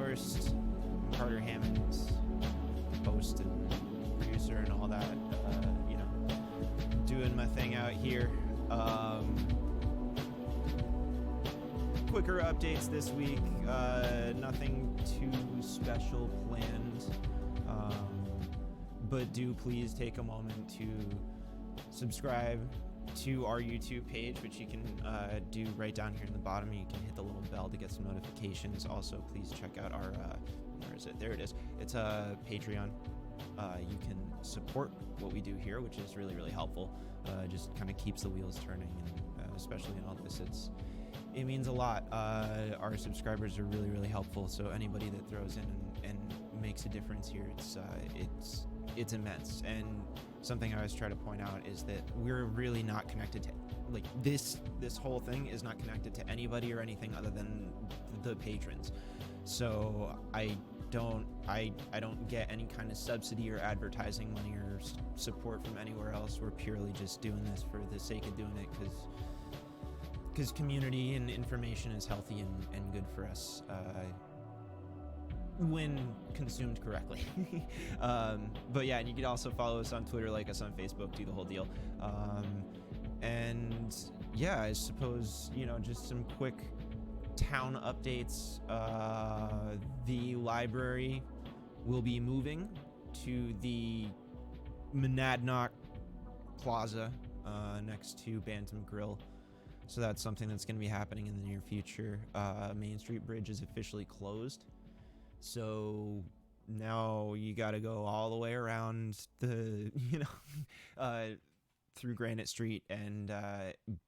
host, Carter Hammond, host and producer and all that. Doing my thing out here. Quicker updates this week. Nothing too special planned. But do please take a moment to subscribe to our YouTube page, which you can do right down here in the bottom. You can hit the little bell to get some notifications. Also, please check out our where is it? There it is. It's a Patreon. You can support what we do here, which is really, really helpful. Just kind of keeps the wheels turning, and especially in all this, it means a lot. Our subscribers are really, really helpful. So anybody that throws in and makes a difference here, it's immense. And something I always try to point out is that we're really not connected to, like, this whole thing is not connected to anybody or anything other than the patrons. So I don't get any kind of subsidy or advertising money or support from anywhere else. We're purely just doing this for the sake of doing it, because community and information is healthy and good for us when consumed correctly. But yeah, and you can also follow us on Twitter, like us on Facebook, do the whole deal. And yeah, I suppose, just some quick town updates. The library will be moving to the Monadnock Plaza next to Bantam Grill. So that's something that's going to be happening in the near future. Main Street Bridge is officially closed. So now you got to go all the way around the, through Granite Street. And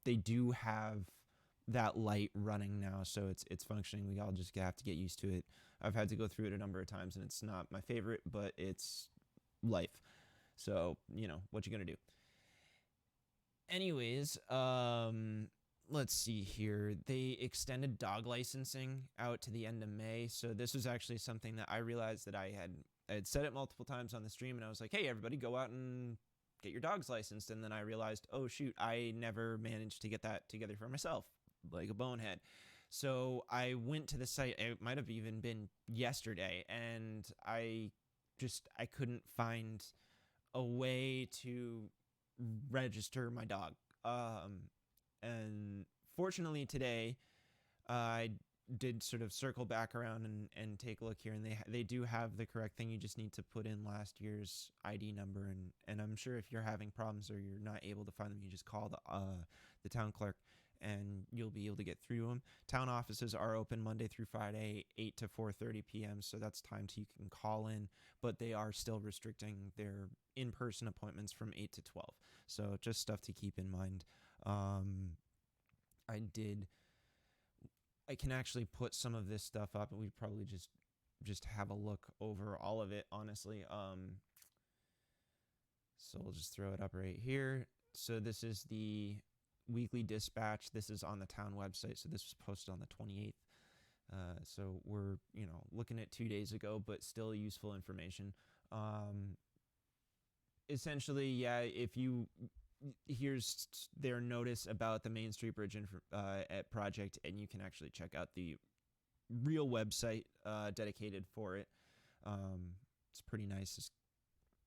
they do have that light running now. So it's functioning. We all just have to get used to it. I've had to go through it a number of times, and it's not my favorite, but it's life. So, what you going to do? Anyways, let's see here. They extended dog licensing out to the end of May. So this was actually something that I realized that I had said it multiple times on the stream, and I was like, hey, everybody, go out and get your dogs licensed. And then I realized, oh, shoot, I never managed to get that together for myself, like a bonehead. So I went to the site. It might have even been yesterday, and I couldn't find a way to register my dog. And fortunately today, I did sort of circle back around and take a look here, and they do have the correct thing. You just need to put in last year's ID number, and I'm sure if you're having problems or you're not able to find them, you just call the town clerk, and you'll be able to get through them. Town offices are open Monday through Friday, 8 to 4:30 p.m., so that's time you can call in, but they are still restricting their in-person appointments from 8 to 12. So just stuff to keep in mind. I can actually put some of this stuff up, and we'd probably just have a look over all of it, honestly. So we'll just throw it up right here. So this is the weekly dispatch. This is on the town website. So this was posted on the 28th. So we're, looking at 2 days ago, but still useful information. Essentially, yeah, here's their notice about the Main Street Bridge project, and you can actually check out the real website dedicated for it. It's pretty nice. There's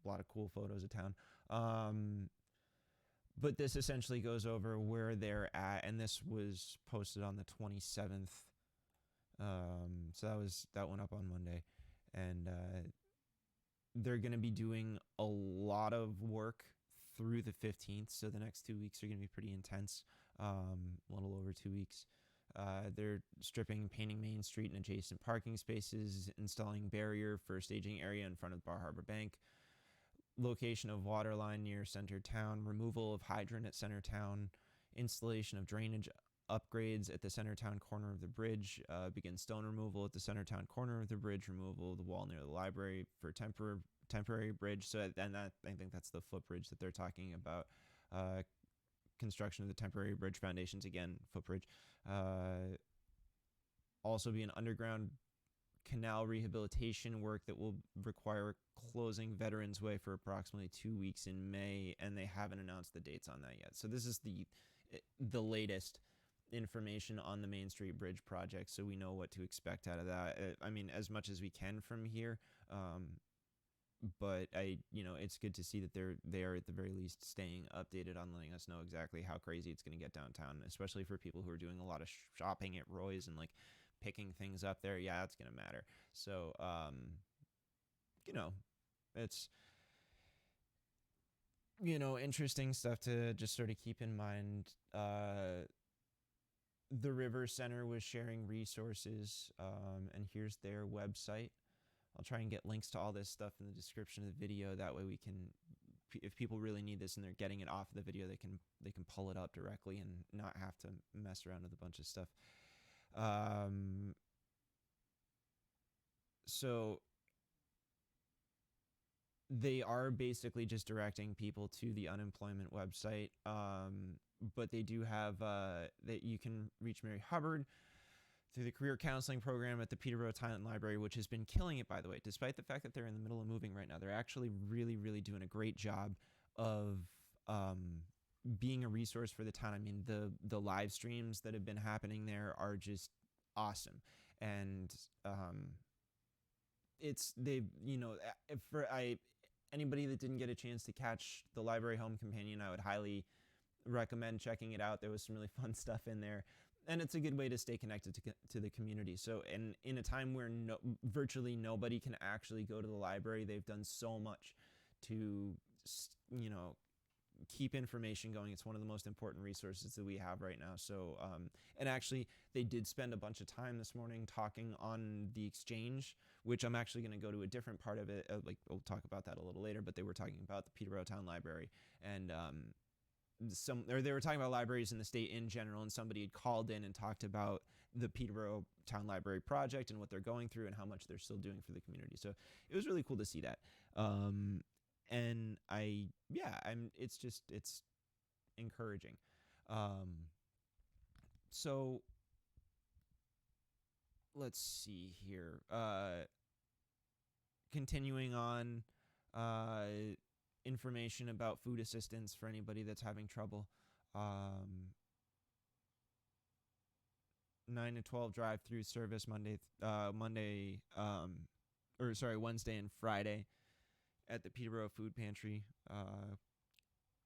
a lot of cool photos of town. But this essentially goes over where they're at, and this was posted on the 27th. So that went up on Monday, and they're going to be doing a lot of work through the 15th. So the next 2 weeks are going to be pretty intense. A little over 2 weeks. They're stripping, painting Main Street and adjacent parking spaces, installing barrier for staging area in front of Bar Harbor Bank, location of water line near Center Town, removal of hydrant at Center Town, installation of drainage upgrades at the Center Town corner of the bridge, begin stone removal at the Center Town corner of the bridge, removal of the wall near the library for temporary bridge. So then I think that's the footbridge that they're talking about. Construction of the temporary bridge foundations, again, footbridge. Also be an underground canal rehabilitation work that will require closing Veterans Way for approximately 2 weeks in May, and they haven't announced the dates on that yet. So this is the latest information on the Main Street Bridge project, so we know what to expect out of that. I mean, as much as we can from here. But it's good to see that they are at the very least staying updated on letting us know exactly how crazy it's going to get downtown, especially for people who are doing a lot of shopping at Roy's and like picking things up there. Yeah, that's going to matter. So, it's interesting stuff to just sort of keep in mind. The River Center was sharing resources, and here's their website. I'll try and get links to all this stuff in the description of the video. That way we can, if people really need this and they're getting it off of the video, they can pull it up directly and not have to mess around with a bunch of stuff. So they are basically just directing people to the unemployment website. But they do have that you can reach Mary Hubbard through the career counseling program at the Peterborough Talent Library, which has been killing it, by the way. Despite the fact that they're in the middle of moving right now, they're actually really, really doing a great job of being a resource for the town. I mean, the live streams that have been happening there are just awesome. And anybody that didn't get a chance to catch the Library Home Companion, I would highly recommend checking it out. There was some really fun stuff in there, and it's a good way to stay connected to the community. So, and in a time where virtually nobody can actually go to the library, they've done so much to keep information going. It's one of the most important resources that we have right now. So, and actually, they did spend a bunch of time this morning talking on the exchange, which I'm actually going to go to a different part of it. We'll talk about that a little later. But they were talking about the Peterborough Town Library, and they were talking about libraries in the state in general, and somebody had called in and talked about the Peterborough Town Library project and what they're going through and how much they're still doing for the community. So it was really cool to see that. And it's encouraging. So let's see here. Continuing on, information about food assistance for anybody that's having trouble. 9 to 12 drive-through service Wednesday and Friday at the Peterborough Food Pantry.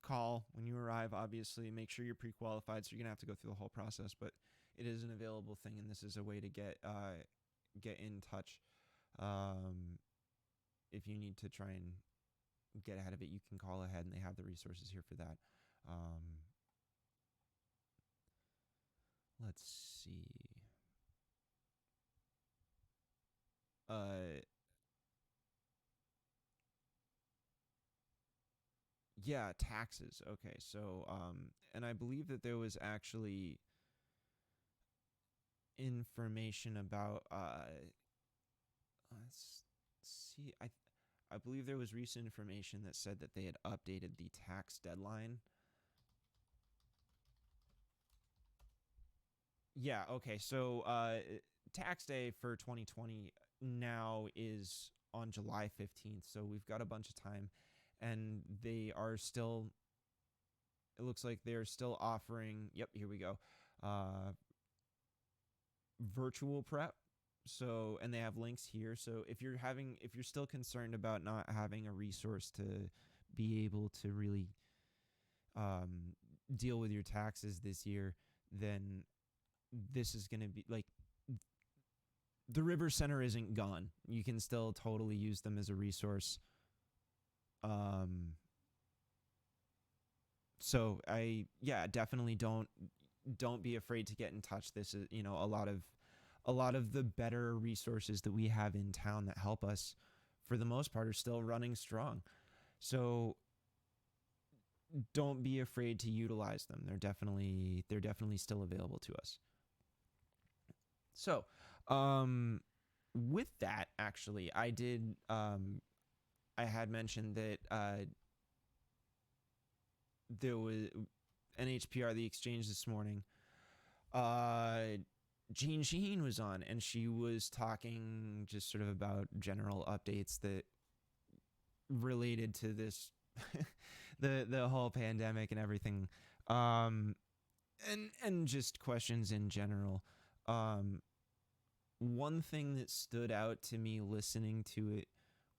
Call when you arrive, obviously. Make sure you're pre-qualified, so you're going to have to go through the whole process, but it is an available thing, and this is a way to get in touch. If you need to try and get ahead of it, you can call ahead, and they have the resources here for that. Let's see. Yeah, taxes. Okay, so and I believe that there was actually information about let's see. I believe there was recent information that said that they had updated the tax deadline. Yeah, okay. So tax day for 2020 now is on July 15th. So we've got a bunch of time, and they are still, it looks like they're still offering, yep, here we go, virtual prep. So, and they have links here. So if you're still concerned about not having a resource to be able to really deal with your taxes this year, then this is going to be like, the River Center isn't gone. You can still totally use them as a resource. So definitely don't be afraid to get in touch. This is, a lot of the better resources that we have in town that help us, for the most part, are still running strong. So don't be afraid to utilize them. They're definitely still available to us. So, with that, actually, I had mentioned that there was NHPR, the exchange this morning. Jean Shaheen was on, and she was talking just sort of about general updates that related to this, the whole pandemic and everything. and just questions in general. Um, One thing that stood out to me listening to it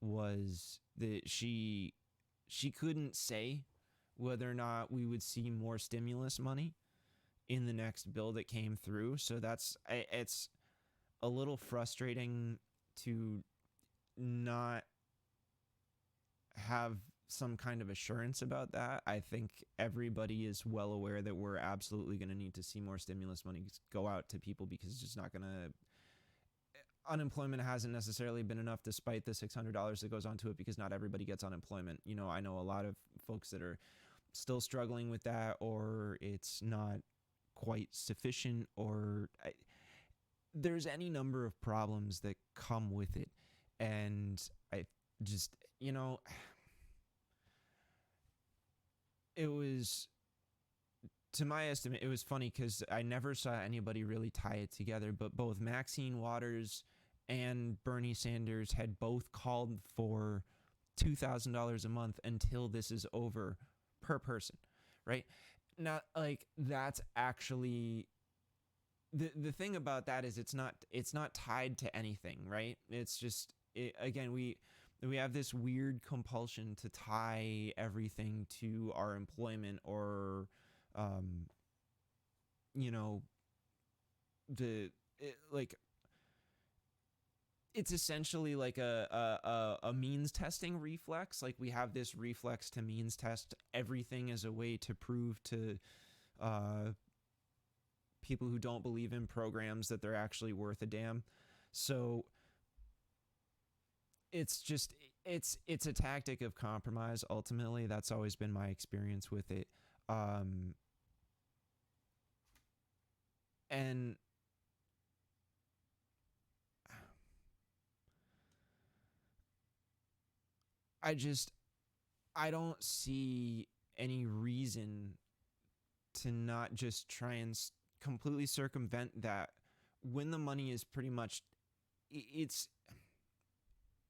was that she couldn't say whether or not we would see more stimulus money in the next bill that came through. So it's a little frustrating to not have some kind of assurance about that. I think everybody is well aware that we're absolutely going to need to see more stimulus money go out to people, because it's just not going to. Unemployment hasn't necessarily been enough, despite the $600 that goes onto it, because not everybody gets unemployment. I know a lot of folks that are still struggling with that, or it's not quite sufficient, or there's any number of problems that come with it. And I just, it was, to my estimate, it was funny because I never saw anybody really tie it together, but both Maxine Waters and Bernie Sanders had both called for $2,000 a month until this is over per person, right? Not like that's actually the thing about that is it's not tied to anything, right? It's just again, we have this weird compulsion to tie everything to our employment, or um you know like it's essentially like a means testing reflex. Like, we have this reflex to means test everything as a way to prove to uh people who don't believe in programs that they're actually worth a damn. So it's a tactic of compromise. Ultimately, that's always been my experience with it. um and I just I don't see any reason to not just try and completely circumvent that, when the money is pretty much it's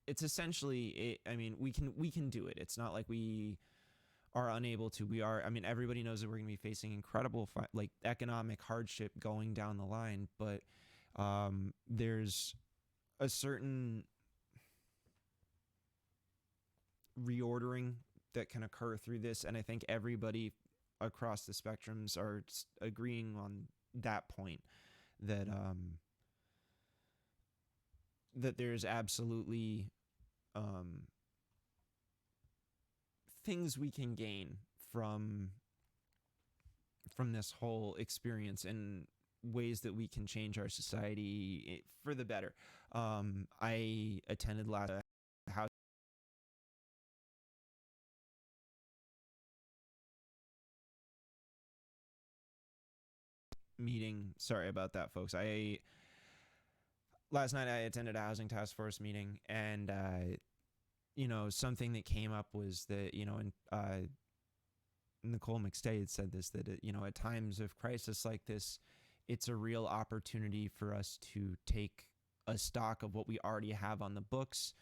it's essentially I mean, we can do it. It's not like we are unable to. We are. I mean, everybody knows that we're going to be facing incredible like economic hardship going down the line, but there's a certain reordering that can occur through this, and I think everybody across the spectrums are agreeing on that point, that that there's absolutely um, things we can gain from this whole experience, and ways that we can change our society for the better. I attended last house meeting. Sorry about that, folks. I Last night I attended a housing task force meeting, and something that came up was that, and Nicole McStay had said this, that at times of crisis like this, it's a real opportunity for us to take a stock of what we already have on the books,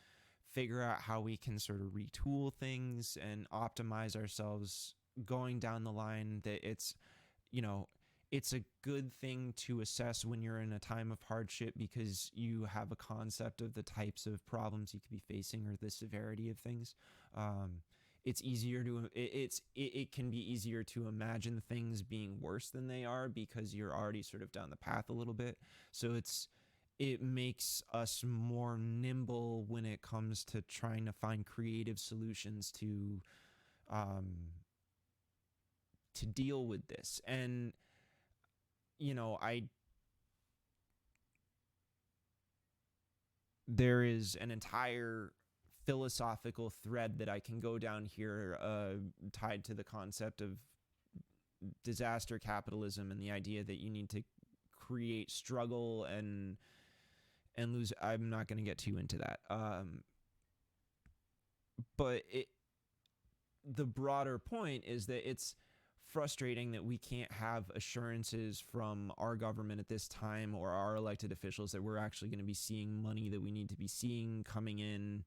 figure out how we can sort of retool things and optimize ourselves going down the line. That you know it's a good thing to assess when you're in a time of hardship, because you have a concept of the types of problems you could be facing, or the severity of things. It's easier to it can be easier to imagine things being worse than they are, because you're already sort of down the path a little bit. So it makes us more nimble when it comes to trying to find creative solutions to deal with this. And I there is an entire philosophical thread that I can go down here, tied to the concept of disaster capitalism, and the idea that you need to create struggle and lose. I'm not going to get too into that. But the broader point is that it's frustrating that we can't have assurances from our government at this time, or our elected officials, that we're actually going to be seeing money that we need to be seeing coming in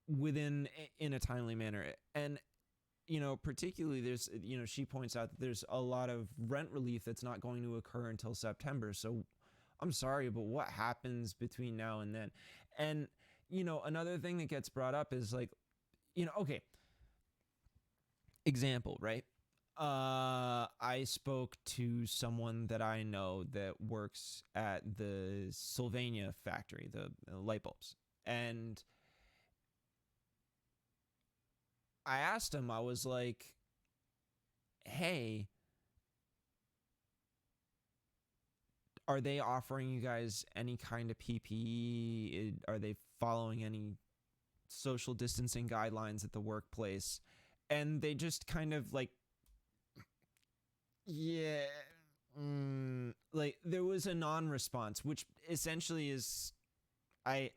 a timely manner. And particularly there's, she points out that there's a lot of rent relief that's not going to occur until September. So I'm sorry, but what happens between now and then? And, another thing that gets brought up is like, okay, example, right? I spoke to someone that I know that works at the Sylvania factory, the light bulbs. And I asked him, I was like, hey, are they offering you guys any kind of PPE? Are they following any social distancing guidelines at the workplace? And they just kind of like, yeah, like there was a non-response, which essentially is, I,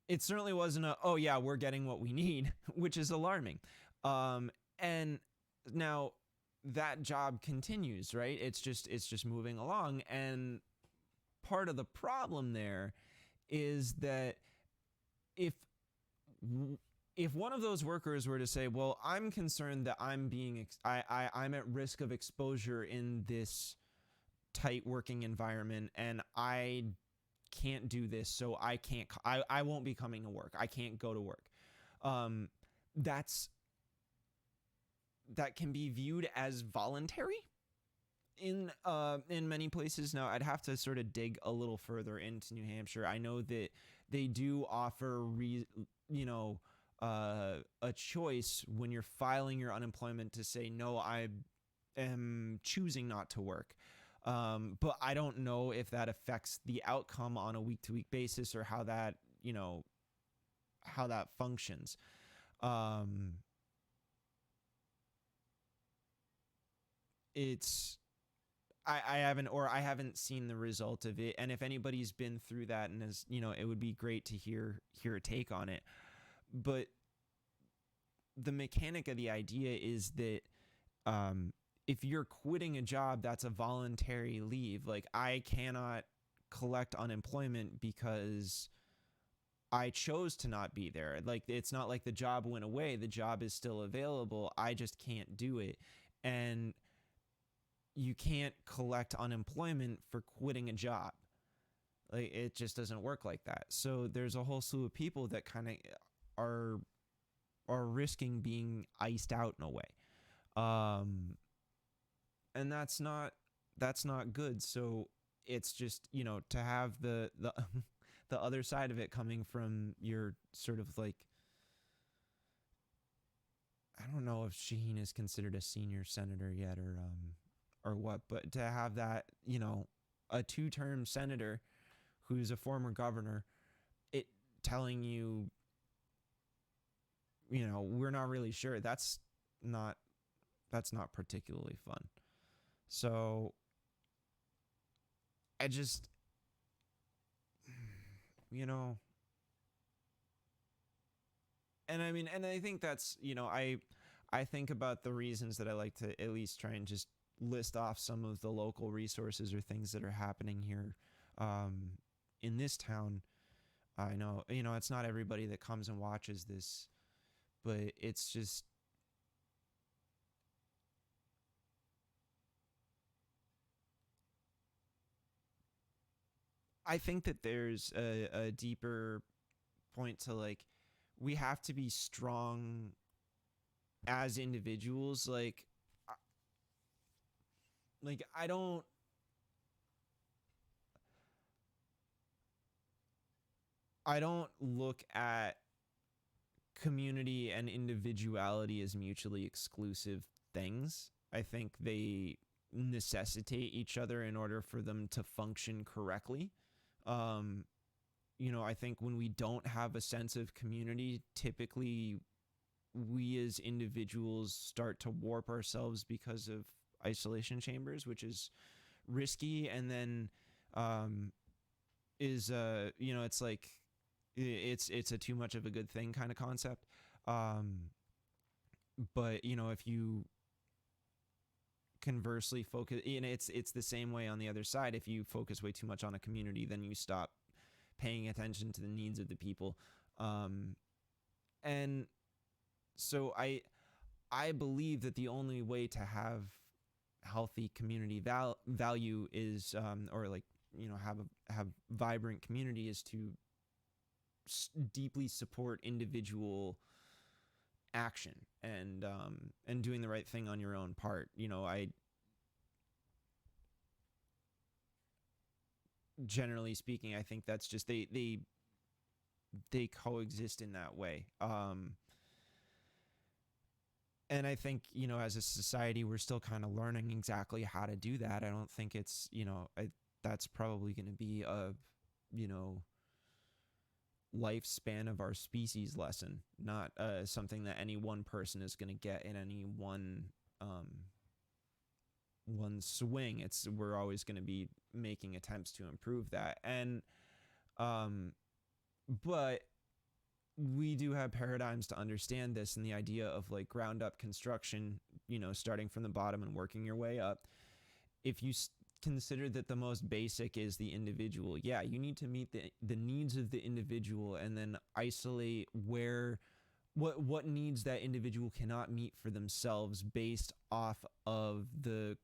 it certainly wasn't a, oh yeah, we're getting what we need, which is alarming. And now that job continues, right? It's just moving along. And part of the problem there is that if if one of those workers were to say, well, I'm concerned that I'm being I'm at risk of exposure in this tight working environment, and I can't do this, so I won't be coming to work, I can't go to work, um that's that can be viewed as voluntary in many places. Now I'd have to sort of dig a little further into New Hampshire. I know that they do offer a choice when you're filing your unemployment to say, no, I am choosing not to work. But I don't know if that affects the outcome on a week-to-week basis, or how that functions. It's I haven't seen the result of it, and if anybody's been through that and is, it would be great to hear a take on it. But the mechanic of the idea is that if you're quitting a job, that's a voluntary leave. Like, I cannot collect unemployment because I chose to not be there. Like, it's not like the job went away. The job is still available. I just can't do it. And you can't collect unemployment for quitting a job. Like, it just doesn't work like that. So there's a whole slew of people that kind of are risking being iced out in a way. And that's not good. So it's just, to have the the other side of it coming from your sort of like, I don't know if Shaheen is considered a senior senator yet, or what, but to have that, a 2-term senator who's a former governor, it telling you, we're not really sure. That's not particularly fun. So I just, and I mean, and I think that's, I think about the reasons that I like to at least try and just list off some of the local resources or things that are happening here in this town. I know, it's not everybody that comes and watches this, but it's just, I think that there's a deeper point to, like, we have to be strong as individuals. Like I don't look at community and individuality as mutually exclusive things. I think they necessitate each other in order for them to function correctly. I think when we don't have a sense of community, typically we as individuals start to warp ourselves because of isolation chambers, which is risky. And then it's like it's a too much of a good thing kind of concept. But if you conversely focus, it's the same way on the other side. If you focus way too much on a community, then you stop paying attention to the needs of the people. And so I believe that the only way to have healthy community value is, or like, have vibrant community, is to deeply support individual action and doing the right thing on your own part. I generally speaking, I think that's just they coexist in that way. And I think, as a society, we're still kind of learning exactly how to do that. I don't think it's, that's probably going to be a, lifespan of our species lesson, not something that any one person is going to get in any one swing. We're always going to be making attempts to improve that. And but we do have paradigms to understand this, and the idea of like ground up construction, starting from the bottom and working your way up. If you consider that the most basic is the individual, yeah, you need to meet the needs of the individual, and then isolate what needs that individual cannot meet for themselves based off of the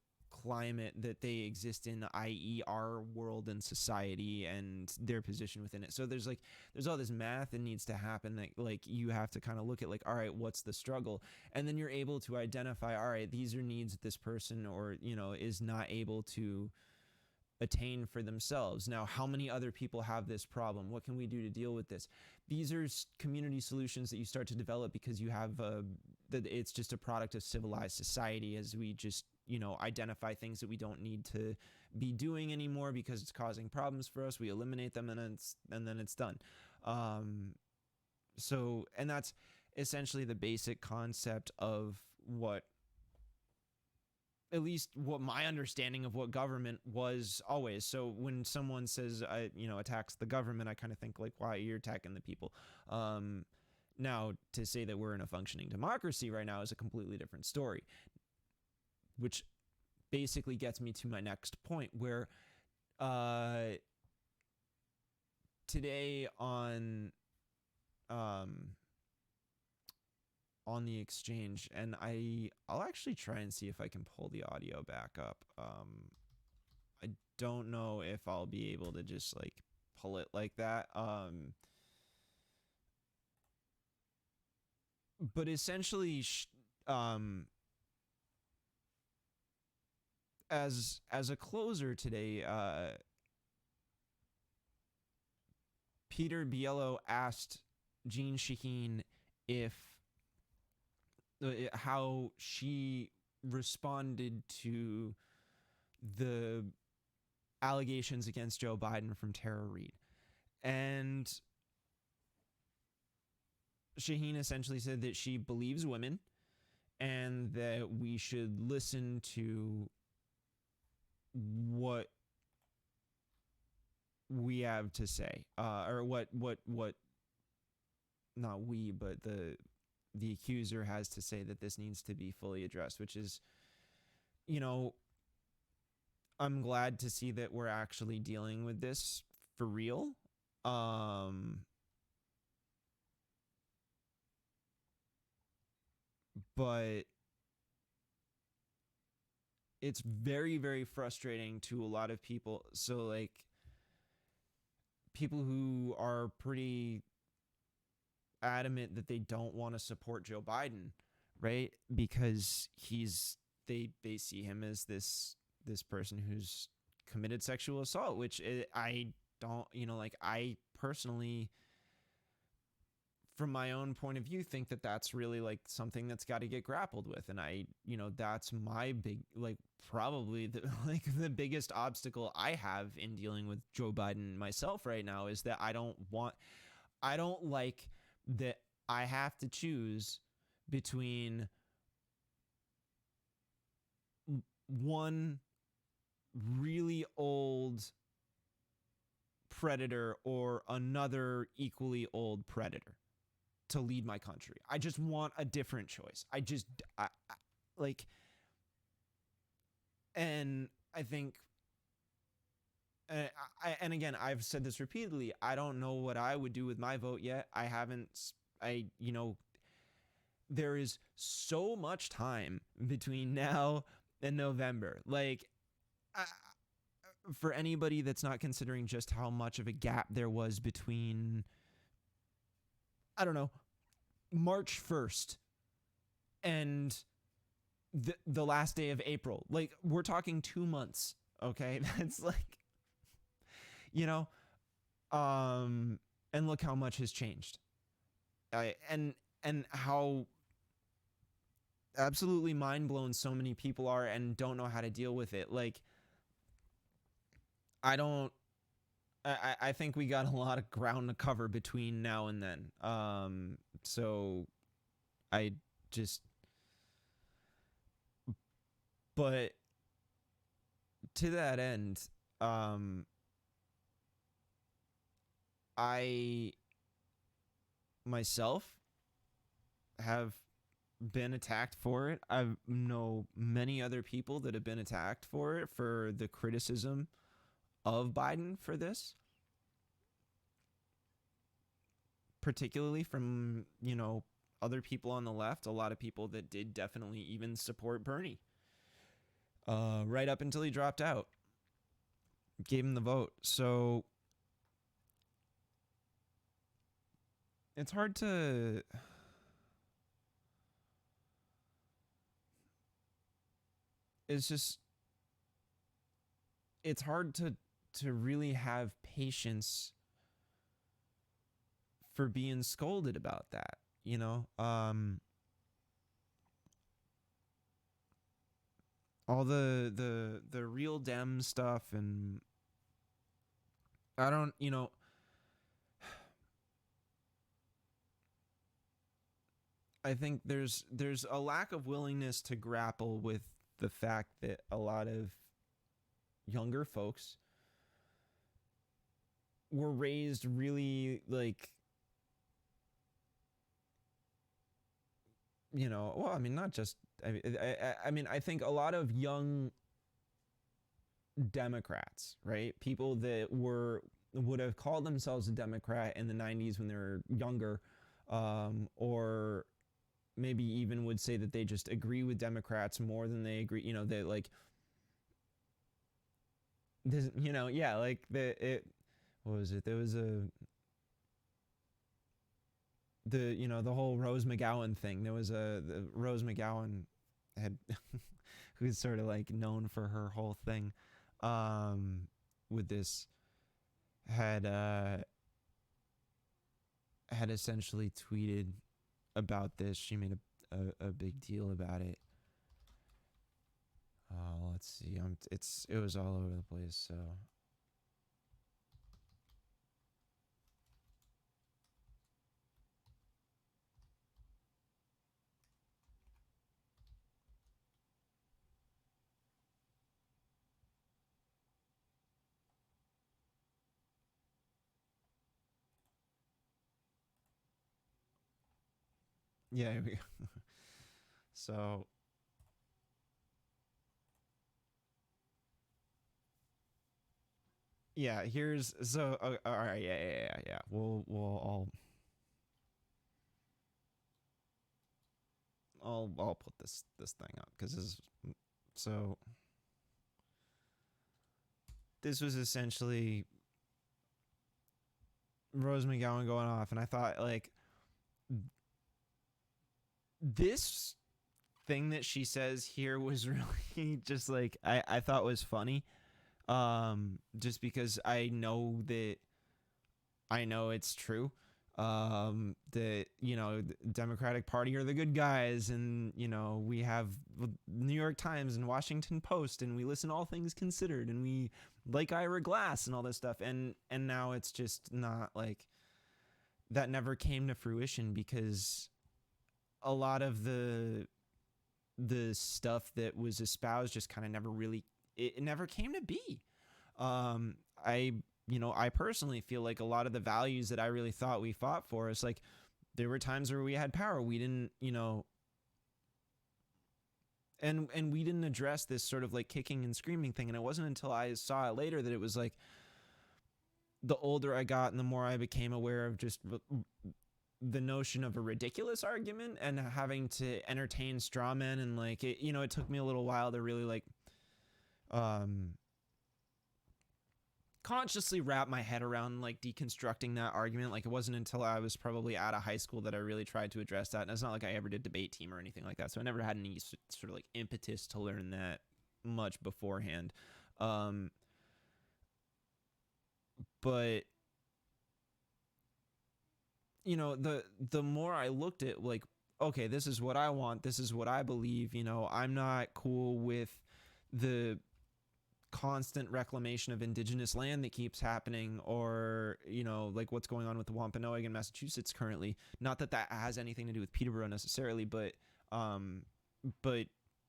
climate that they exist in, i.e. our world and society and their position within it. So there's all this math that needs to happen, that like you have to kind of look at like, all right, what's the struggle? And then you're able to identify, all right, these are needs that this person, or is not able to attain for themselves. Now, how many other people have this problem? What can we do to deal with this? These are community solutions that you start to develop because you have that it's just a product of civilized society, as we just identify things that we don't need to be doing anymore because it's causing problems for us. We eliminate them, and then it's done. So, and that's essentially the basic concept of what, at least what my understanding of what government was always. So when someone says, attacks the government, I kind of think like, why, you're attacking the people. Now, to say that we're in a functioning democracy right now is a completely different story, which basically gets me to my next point, where today on the exchange, and I'll actually try and see if I can pull the audio back up. I don't know if I'll be able to just like pull it like that. But essentially, as a closer today, Peter Biello asked Jean Shaheen if how she responded to the allegations against Joe Biden from Tara Reade. And Shaheen essentially said that she believes women and that we should listen to what we have to say, or what not we, but the accuser has to say, that this needs to be fully addressed, which is, I'm glad to see that we're actually dealing with this for real. But it's very, very frustrating to a lot of people. So like people who are pretty adamant that they don't want to support Joe Biden, right? Because they see him as this person who's committed sexual assault, which I don't, I personally, from my own point of view, think that that's really like something that's got to get grappled with. And that's my big, like probably the biggest obstacle I have in dealing with Joe Biden myself right now, is that I don't like that I have to choose between one really old predator or another equally old predator to lead my country. I just want a different choice. And I think, and again, I've said this repeatedly, I don't know what I would do with my vote yet. there is so much time between now and November. Like, I, for anybody that's not considering just how much of a gap there was between, I don't know, March 1st and the last day of April. Like, we're talking 2 months, okay? That's like, you know, and look how much has changed. And how absolutely mind blown so many people are and don't know how to deal with it. Like, I think we got a lot of ground to cover between now and then. So I just, but to that end, I myself have been attacked for it. I know many other people that have been attacked for it, for the criticism of Biden for this, particularly from, other people on the left, a lot of people that did definitely even support Bernie, right up until he dropped out, gave him the vote. So it's hard to, it's hard to really have patience for being scolded about that, all the real Dem stuff, and I don't, I think there's a lack of willingness to grapple with the fact that a lot of younger folks were raised really, like, well, I mean, not just, I mean, I think a lot of young Democrats, right? People that would have called themselves a Democrat in the 90s when they were younger, or maybe even would say that they just agree with Democrats more than they agree, they like, this, yeah, like what was it? There was the whole Rose McGowan thing. There was the Rose McGowan had who's sort of like known for her whole thing, with this, had essentially tweeted about this. She made a big deal about it. Let's see. It was all over the place. So. Yeah. So. Yeah. Here's so. All right. Yeah. We'll I'll put this thing up because so. This was essentially Rose McGowan going off, and I thought, like, this thing that she says here was really just like, I thought was funny, just because I know it's true, that the Democratic Party are the good guys, and we have New York Times and Washington Post, and we listen to All Things Considered, and we like Ira Glass and all this stuff, and now it's just not, like, that never came to fruition because a lot of the stuff that was espoused just kind of never really, it never came to be. I personally feel like a lot of the values that I really thought we fought for is, like, there were times where we had power, we didn't, and we didn't address this sort of like kicking and screaming thing. And it wasn't until I saw it later that it was, like, the older I got and the more I became aware of just the notion of a ridiculous argument and having to entertain straw men, and like it, you know, it took me a little while to really like consciously wrap my head around like deconstructing that argument. Like it wasn't until I was probably out of high school that I really tried to address that. And it's not like I ever did debate team or anything like that, so I never had any sort of like impetus to learn that much beforehand. But you know, the more I looked at like, okay, this is what I want, this is what I believe, you know, I'm not cool with the constant reclamation of indigenous land that keeps happening, or you know, like what's going on with the Wampanoag in Massachusetts currently. Not that that has anything to do with Peterborough necessarily, but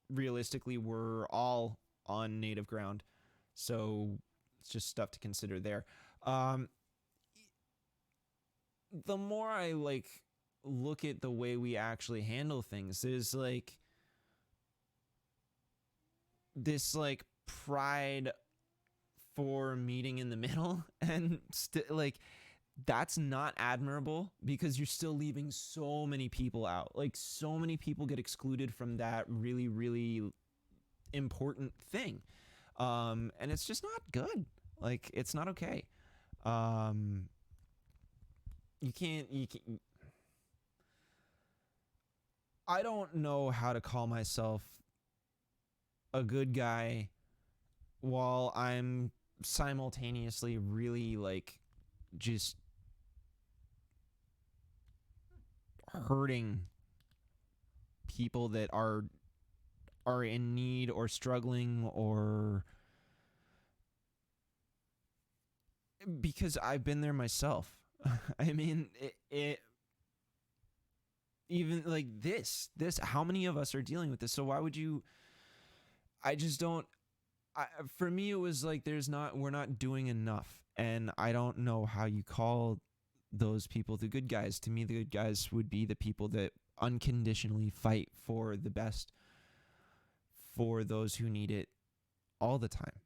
realistically we're all on native ground, so it's just stuff to consider there. The more I like look at the way we actually handle things, there's like this like pride for meeting in the middle, and like that's not admirable, because you're still leaving so many people out. Like so many people get excluded from that really, really important thing, and it's just not good. Like it's not okay. You can't. I don't know how to call myself a good guy while I'm simultaneously really like just hurting people that are in need or struggling, or because I've been there myself. I mean, it even like this, how many of us are dealing with this? So why would you? I just don't. For me, it was like we're not doing enough, and I don't know how you call those people the good guys. To me, the good guys would be the people that unconditionally fight for the best for those who need it all the time.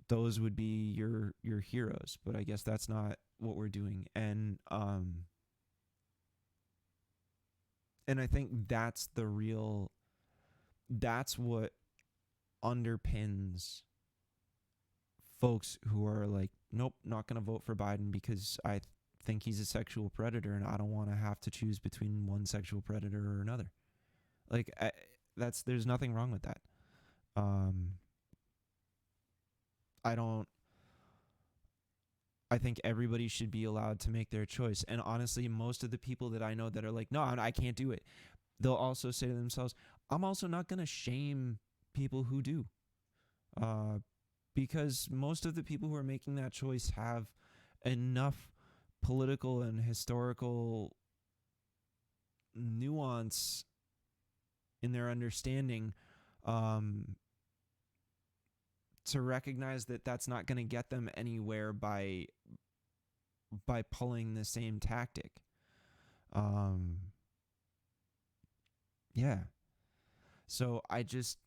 Those would be your heroes, but I guess that's not what we're doing. And I think that's what underpins folks who are like, nope, not going to vote for Biden because I think he's a sexual predator and I don't want to have to choose between one sexual predator or another. Like there's nothing wrong with that. I think everybody should be allowed to make their choice. And honestly, most of the people that I know that are like, no, I can't do it, they'll also say to themselves, I'm also not going to shame people who do. Because most of the people who are making that choice have enough political and historical nuance in their understanding to recognize that that's not going to get them anywhere by pulling the same tactic. Yeah. So I just,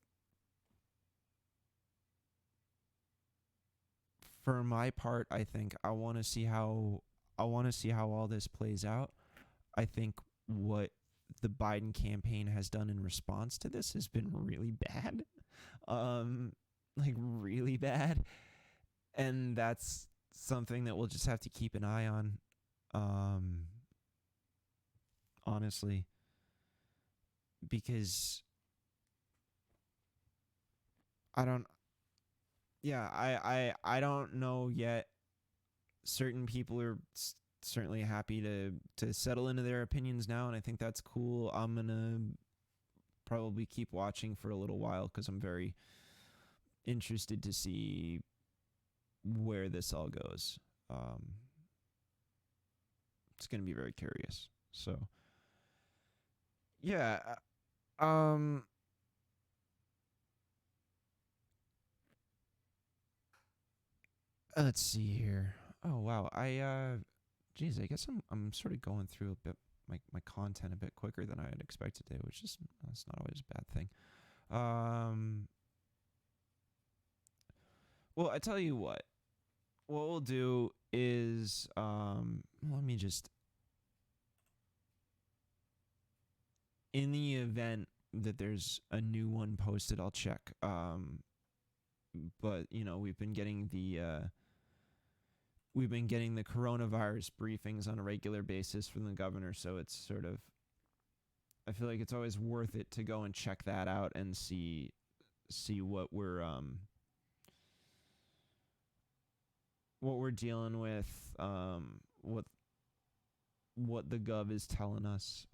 for my part, I think I want to see how all this plays out. I think what the Biden campaign has done in response to this has been really bad. Like really bad. And that's something that we'll just have to keep an eye on. Honestly, because I don't know yet. Certain people are certainly happy to settle into their opinions now, and I think that's cool. I'm gonna probably keep watching for a little while because I'm very interested to see where this all goes. It's gonna be very curious. So yeah, let's see here. Oh wow, geez, I guess I'm sort of going through a bit my content a bit quicker than I had expected to, which is that's not always a bad thing. Well, I tell you what we'll do is, let me just, in the event that there's a new one posted, I'll check. But we've been getting the coronavirus briefings on a regular basis from the governor, so it's sort of, I feel like it's always worth it to go and check that out and see what we're dealing with, what the gov is telling us.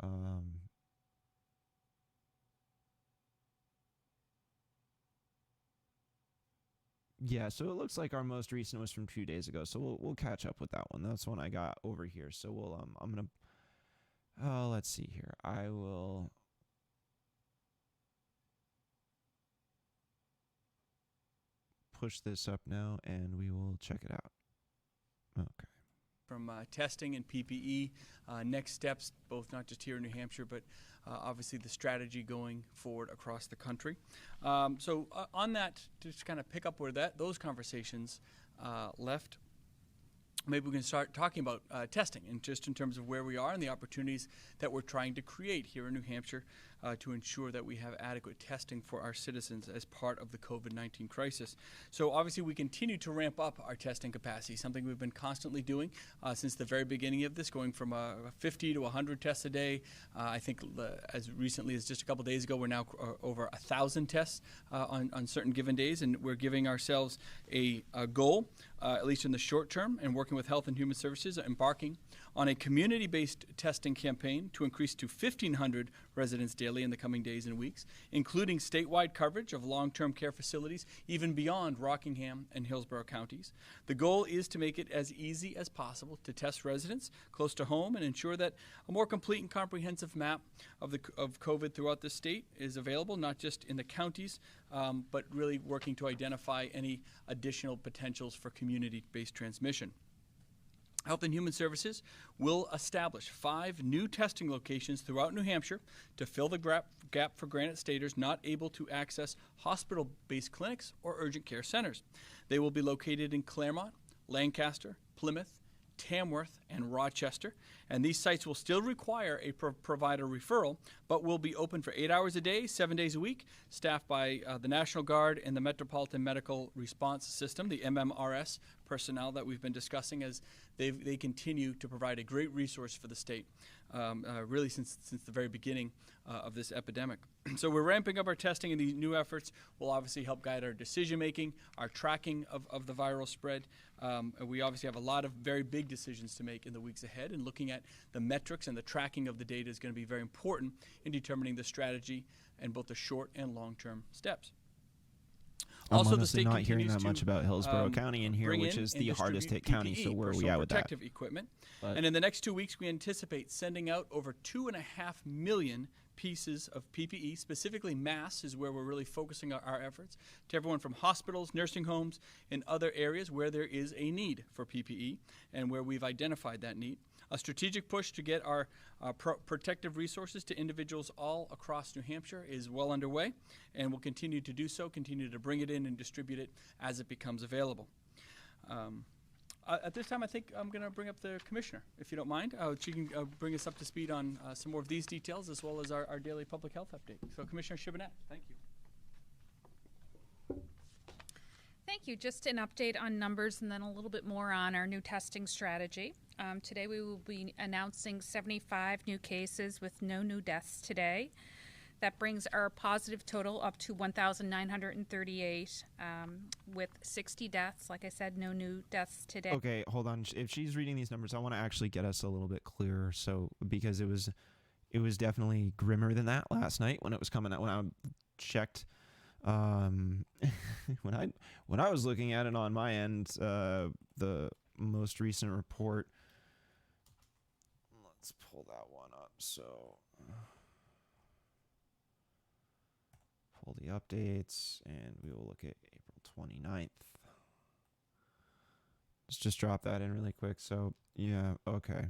Yeah, so it looks like our most recent was from 2 days ago, so we'll catch up with that one. That's one I got over here. So we'll I'm gonna let's see here. I will push this up now, and we will check it out. Okay. From testing and PPE, next steps, both not just here in New Hampshire, but obviously the strategy going forward across the country. So on that, to just kind of pick up where those conversations left, maybe we can start talking about testing, and just in terms of where we are and the opportunities that we're trying to create here in New Hampshire to ensure that we have adequate testing for our citizens as part of the COVID-19 crisis. So obviously we continue to ramp up our testing capacity, something we've been constantly doing since the very beginning of this, going from 50 to 100 tests a day. I think as recently as just a couple days ago, we're now over 1,000 tests on certain given days, and we're giving ourselves a goal, at least in the short term, and working with Health and Human Services, embarking on a community-based testing campaign to increase to 1,500 residents daily in the coming days and weeks, including statewide coverage of long-term care facilities, even beyond Rockingham and Hillsborough counties. The goal is to make it as easy as possible to test residents close to home and ensure that a more complete and comprehensive map of COVID throughout the state is available, not just in the counties, but really working to identify any additional potentials for community-based transmission. Health and Human Services will establish 5 new testing locations throughout New Hampshire to fill the gap for Granite Staters not able to access hospital-based clinics or urgent care centers. They will be located in Claremont, Lancaster, Plymouth, Tamworth, and Rochester, and these sites will still require a provider referral, but will be open for 8 hours a day, 7 days a week, staffed by the National Guard and the Metropolitan Medical Response System, the MMRS personnel that we've been discussing, as they continue to provide a great resource for the state, really since the very beginning of this epidemic. So we're ramping up our testing, and these new efforts will obviously help guide our decision-making, our tracking of the viral spread. And we obviously have a lot of very big decisions to make in the weeks ahead, and looking at the metrics and the tracking of the data is going to be very important in determining the strategy and both the short and long-term steps. I'm also, honestly the state not hearing that continues much to, about Hillsborough County in here, which is the hardest hit county. So where are we at with that? Protective equipment. And in the next 2 weeks, we anticipate sending out over 2.5 million pieces of PPE, specifically masks is where we're really focusing our efforts, to everyone from hospitals, nursing homes, and other areas where there is a need for PPE and where we've identified that need. A strategic push to get our protective resources to individuals all across New Hampshire is well underway, and will continue to do so, continue to bring it in and distribute it as it becomes available. At this time, I think I'm going to bring up the Commissioner, if you don't mind. She can bring us up to speed on some more of these details, as well as our daily public health update. So, Commissioner Shibinette, thank you. Thank you. Just an update on numbers and then a little bit more on our new testing strategy. Today we will be announcing 75 new cases with no new deaths today. That brings our positive total up to 1,938 with 60 deaths. Like I said, no new deaths today. Okay, hold on. If she's reading these numbers, I want to actually get us a little bit clearer. So, because it was definitely grimmer than that last night when it was coming out, when I checked. When I was looking at it on my end, the most recent report, let's pull that one up. So pull the updates, and we will look at April 29th. Let's just drop that in really quick. So yeah, okay.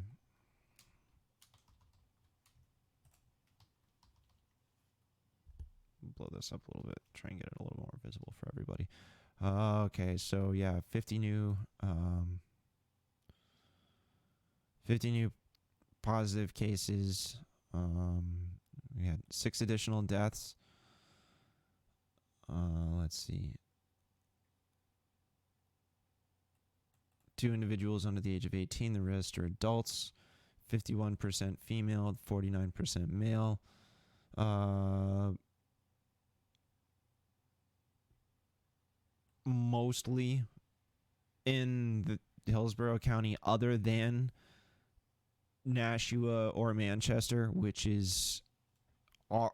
Blow this up a little bit, try and get it a little more visible for everybody. Okay, so yeah, 50 new 50 new positive cases. We had 6 additional deaths. Let's see. 2 individuals under the age of 18. The rest are adults. 51% female, 49% male. Mostly in the Hillsborough County, other than Nashua or Manchester, which is, I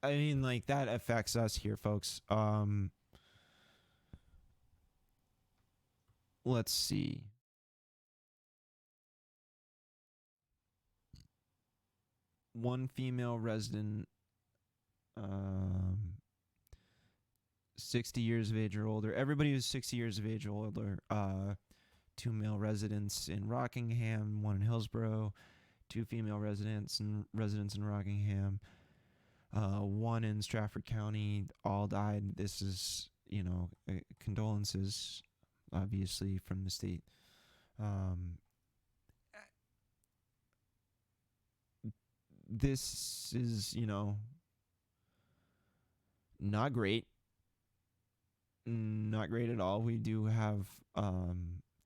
mean, like, that affects us here, folks. Let's see. One female resident, 60 years of age or older. Everybody who's 60 years of age or older. 2 male residents in Rockingham, 1 in Hillsborough. 2 female residents in Rockingham. 1 in Stratford County. All died. This is, condolences, obviously, from the state. This is, not great. Not great at all. We do have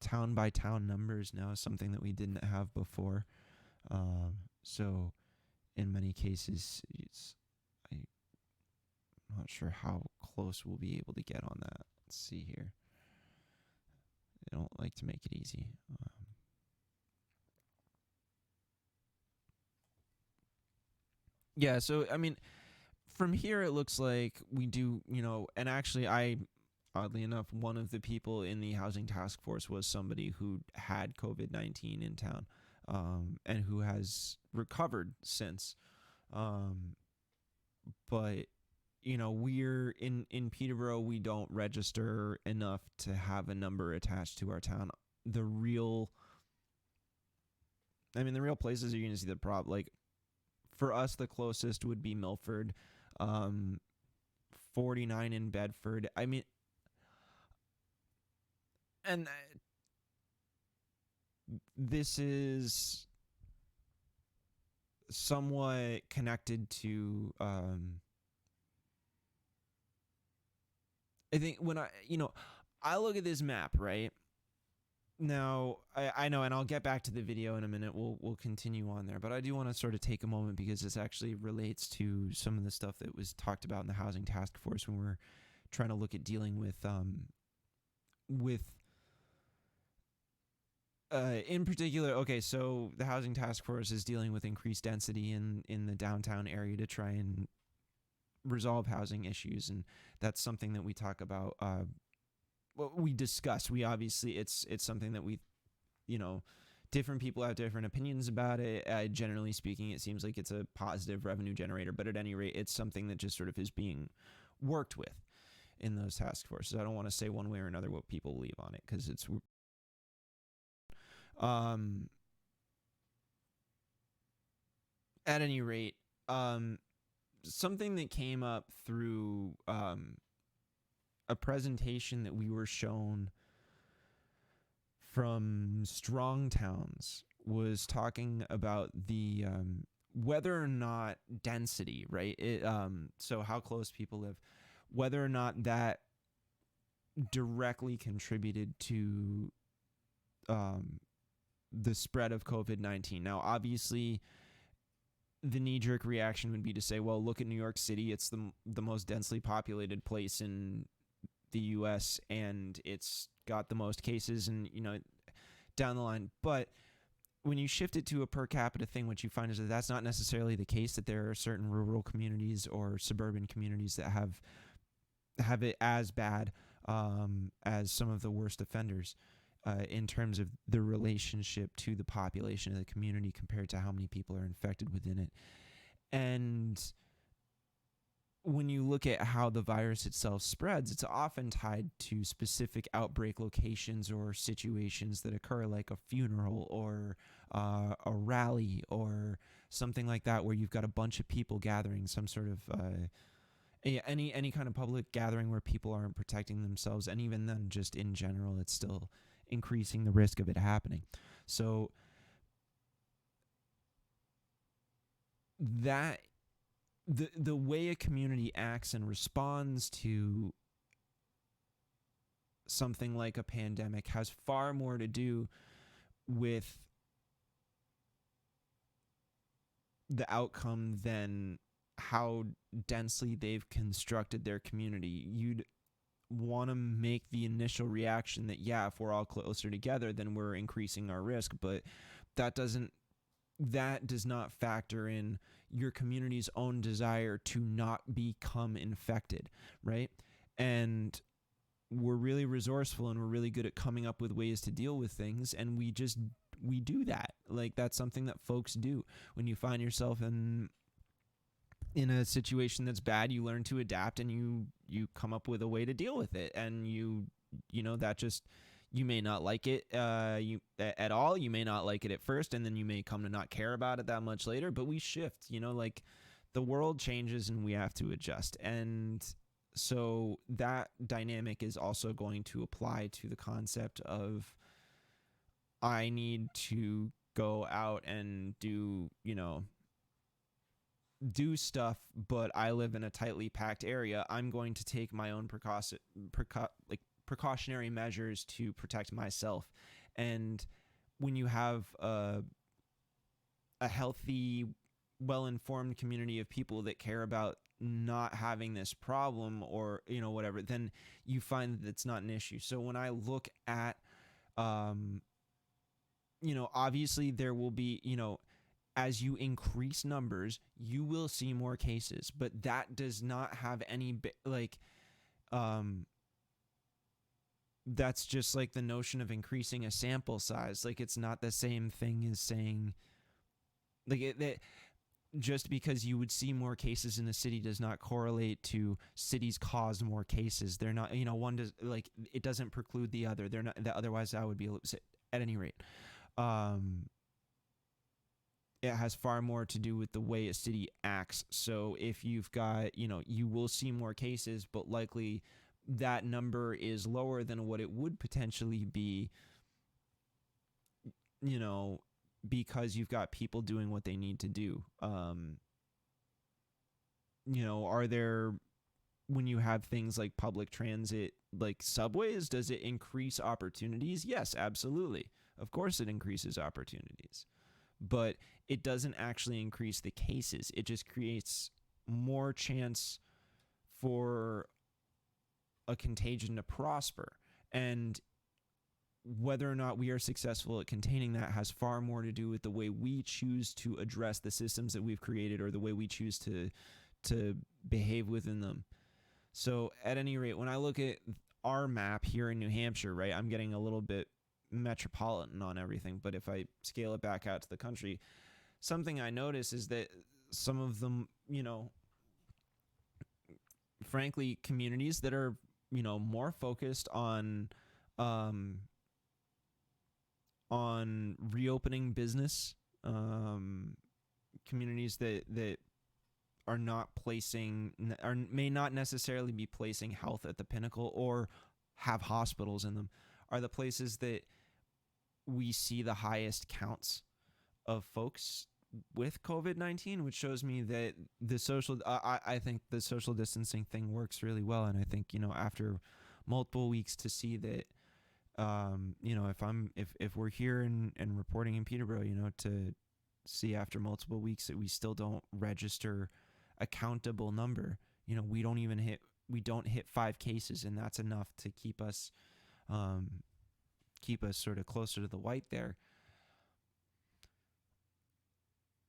town by town numbers now, something that we didn't have before. So in many cases, I'm not sure how close we'll be able to get on that. Let's see here. They don't like to make it easy. Yeah, so, I mean, from here it looks like we do, and actually oddly enough, one of the people in the housing task force was somebody who had COVID-19 in town, and who has recovered since. But, we're in Peterborough, we don't register enough to have a number attached to our town. The real places you're going to see the problem, like, for us, the closest would be Milford, 49 in Bedford. I mean, and this is somewhat connected to, I think when I look at this map, right? Now, I know, and I'll get back to the video in a minute. We'll continue on there, but I do want to sort of take a moment because this actually relates to some of the stuff that was talked about in the housing task force when we're trying to look at dealing with in particular. Okay, so the housing task force is dealing with increased density in the downtown area to try and resolve housing issues, and that's something that we talk about. We discuss. We obviously, it's something that we, different people have different opinions about it. Generally speaking, it seems like it's a positive revenue generator, but at any rate, it's something that just sort of is being worked with in those task forces. I don't want to say one way or another what people believe on it because it's at any rate, something that came up through a presentation that we were shown from Strong Towns was talking about the whether or not density, right? So how close people live, whether or not that directly contributed to the spread of COVID-19. Now, obviously, the knee-jerk reaction would be to say, well, look at New York City. It's the most densely populated place in the U.S., and it's got the most cases and, down the line. But when you shift it to a per capita thing, what you find is that that's not necessarily the case, that there are certain rural communities or suburban communities that have it as bad as some of the worst offenders in terms of the relationship to the population of the community compared to how many people are infected within it. And when you look at how the virus itself spreads, it's often tied to specific outbreak locations or situations that occur, like a funeral or a rally or something like that, where you've got a bunch of people gathering, some sort of any kind of public gathering where people aren't protecting themselves. And even then, just in general, it's still increasing the risk of it happening. So that the way a community acts and responds to something like a pandemic has far more to do with the outcome than how densely they've constructed their community. You'd want to make the initial reaction that, yeah, if we're all closer together, then we're increasing our risk, but that does not factor in your community's own desire to not become infected, right? And we're really resourceful and we're really good at coming up with ways to deal with things, and we do that. Like, that's something that folks do. When you find yourself in a situation that's bad, you learn to adapt and you come up with a way to deal with it. And you may not like it at all. You may not like it at first, and then you may come to not care about it that much later, but we shift, like the world changes and we have to adjust. And so that dynamic is also going to apply to the concept of, I need to go out and do stuff, but I live in a tightly packed area. I'm going to take my own precautionary measures to protect myself. And when you have a healthy, well-informed community of people that care about not having this problem, or whatever, then you find that it's not an issue. So when I look at obviously there will be, as you increase numbers, you will see more cases, but that does not have any that's just like the notion of increasing a sample size. Like, it's not the same thing as saying, that just because you would see more cases in a city does not correlate to cities cause more cases. They're not, one does, it doesn't preclude the other. They're not, otherwise I would be able to say, at any rate. It has far more to do with the way a city acts. So if you've got, you will see more cases, but likely that number is lower than what it would potentially be, because you've got people doing what they need to do. Are there, when you have things like public transit, like subways, does it increase opportunities? Yes, absolutely. Of course it increases opportunities. But it doesn't actually increase the cases. It just creates more chance for a contagion to prosper. And whether or not we are successful at containing that has far more to do with the way we choose to address the systems that we've created, or the way we choose to behave within them. So at any rate, when I look at our map here in New Hampshire, right, I'm getting a little bit metropolitan on everything, but if I scale it back out to the country, something I notice is that some of them, frankly, communities that are, more focused on reopening business, communities that are not placing, or may not necessarily be placing health at the pinnacle or have hospitals in them, are the places that we see the highest counts of folks with COVID-19, which shows me that I think the social distancing thing works really well. And I think, after multiple weeks to see that, if we're here and reporting in Peterborough, to see after multiple weeks that we still don't register a countable number, we don't hit 5 cases, and that's enough to keep us sort of closer to the white there.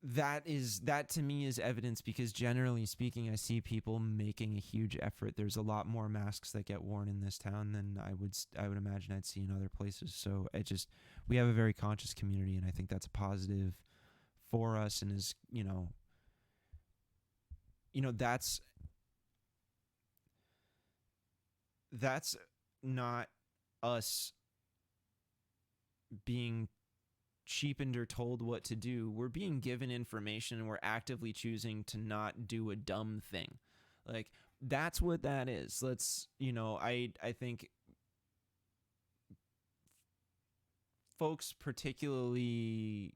That to me is evidence, because generally speaking, I see people making a huge effort. There's a lot more masks that get worn in this town than I would imagine I'd see in other places. So we have a very conscious community, and I think that's a positive for us, and is, that's not us being cheapened or told what to do. We're being given information, and we're actively choosing to not do a dumb thing. Like, that's what that is. I think folks, particularly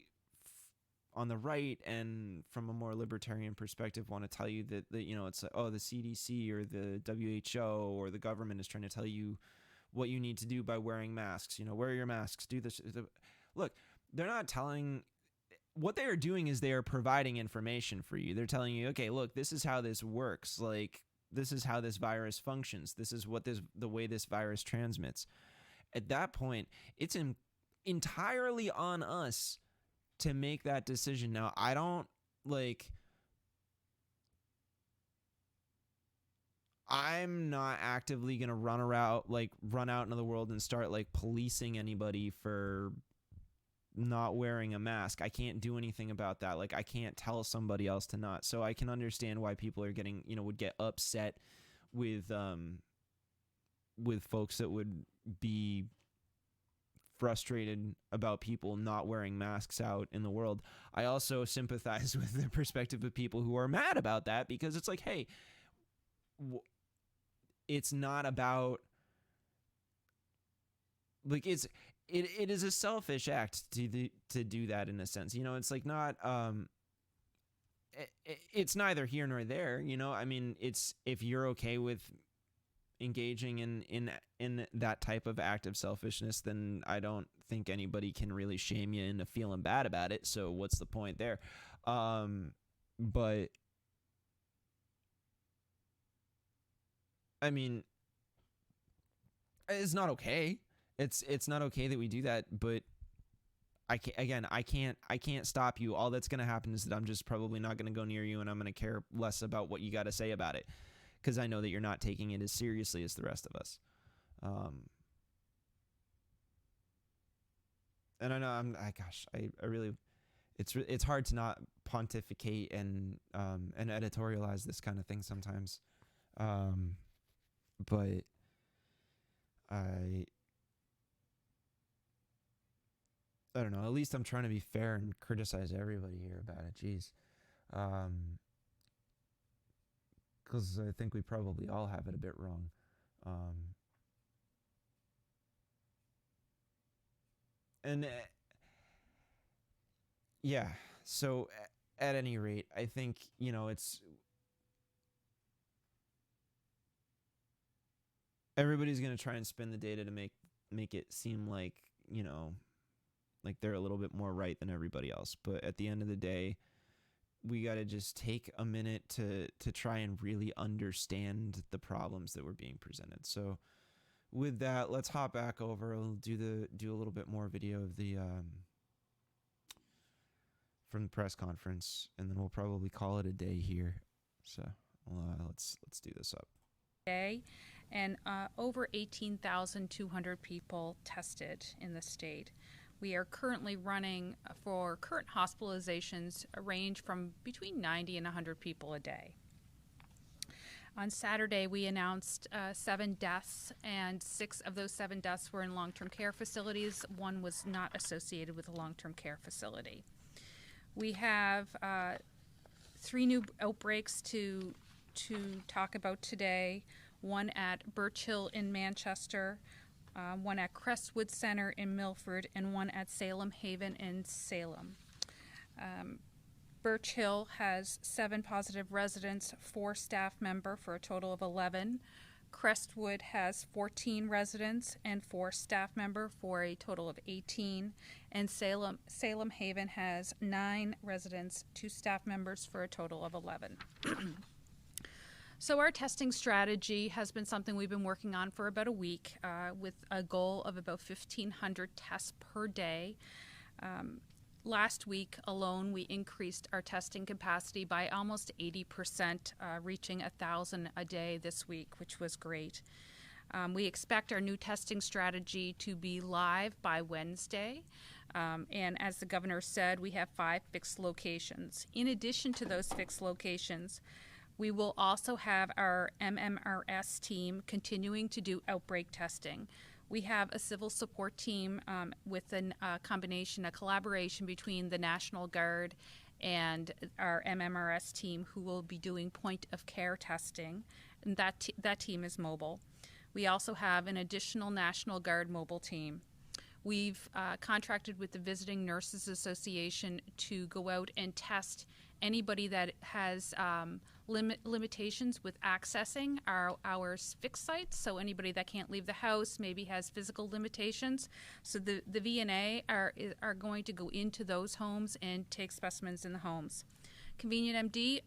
on the right and from a more libertarian perspective want to tell you that it's like, oh, the CDC or the WHO or the government is trying to tell you what you need to do by wearing masks. Wear your masks, do this. Look, they're not telling. What they are doing is they are providing information for you. They're telling you, okay, look, this is how this works. Like, this is how this virus functions. This is the way this virus transmits. At that point, it's entirely on us to make that decision. Now, I don't I'm not actively going to run out into the world and start policing anybody for not wearing a mask. I can't do anything about that. I can't tell somebody else to not. So I can understand why people are would get upset with folks that would be frustrated about people not wearing masks out in the world. I also sympathize with the perspective of people who are mad about that, because it's like, hey, it's not about it is a selfish act to do that in a sense. It's not it's neither here nor there. I mean, it's, if you're okay with engaging in that type of act of selfishness, then I don't think anybody can really shame you into feeling bad about it. So what's the point there? But I mean, it's not okay. It's not okay that we do that, but I can't stop you. All that's going to happen is that I'm just probably not going to go near you, and I'm going to care less about what you got to say about it, because I know that you're not taking it as seriously as the rest of us. And I know I really, it's hard to not pontificate and editorialize this kind of thing sometimes. But I don't know. At least I'm trying to be fair and criticize everybody here about it. Jeez. Because I think we probably all have it a bit wrong. Yeah. So at any rate, I think, it's, everybody's going to try and spin the data to make it seem like, like they're a little bit more right than everybody else. But at the end of the day, we got to just take a minute to try and really understand the problems that were being presented. So with that, let's hop back over. We'll do a little bit more video of the from the press conference, and then we'll probably call it a day here. So let's do this up. Day, and over 18,200 people tested in the state. We are currently running, for current hospitalizations, a range from between 90 and 100 people a day. On Saturday, we announced 7 deaths, and 6 of those 7 deaths were in long-term care facilities. 1 was not associated with a long-term care facility. We have 3 new outbreaks to talk about today. 1 at Birch Hill in Manchester, 1 at Crestwood Center in Milford, and 1 at Salem Haven in Salem. Birch Hill has 7 positive residents, 4 staff member, for a total of 11. Crestwood has 14 residents and 4 staff member, for a total of 18. And Salem Haven has 9 residents, 2 staff members, for a total of 11. So our testing strategy has been something we've been working on for about a week, with a goal of about 1,500 tests per day. Last week alone, we increased our testing capacity by almost 80%, reaching 1,000 a day this week, which was great. We expect our new testing strategy to be live by Wednesday. And as the governor said, we have 5 fixed locations. In addition to those fixed locations, we will also have our MMRS team continuing to do outbreak testing. We have a civil support team with a collaboration between the National Guard and our MMRS team, who will be doing point of care testing, and that team is mobile. We also have an additional National Guard mobile team. we've contracted with the Visiting Nurses Association to go out and test anybody that has limitations with accessing our fixed sites. So anybody that can't leave the house, maybe has physical limitations. So the VNA are going to go into those homes and take specimens in the homes. Convenient MD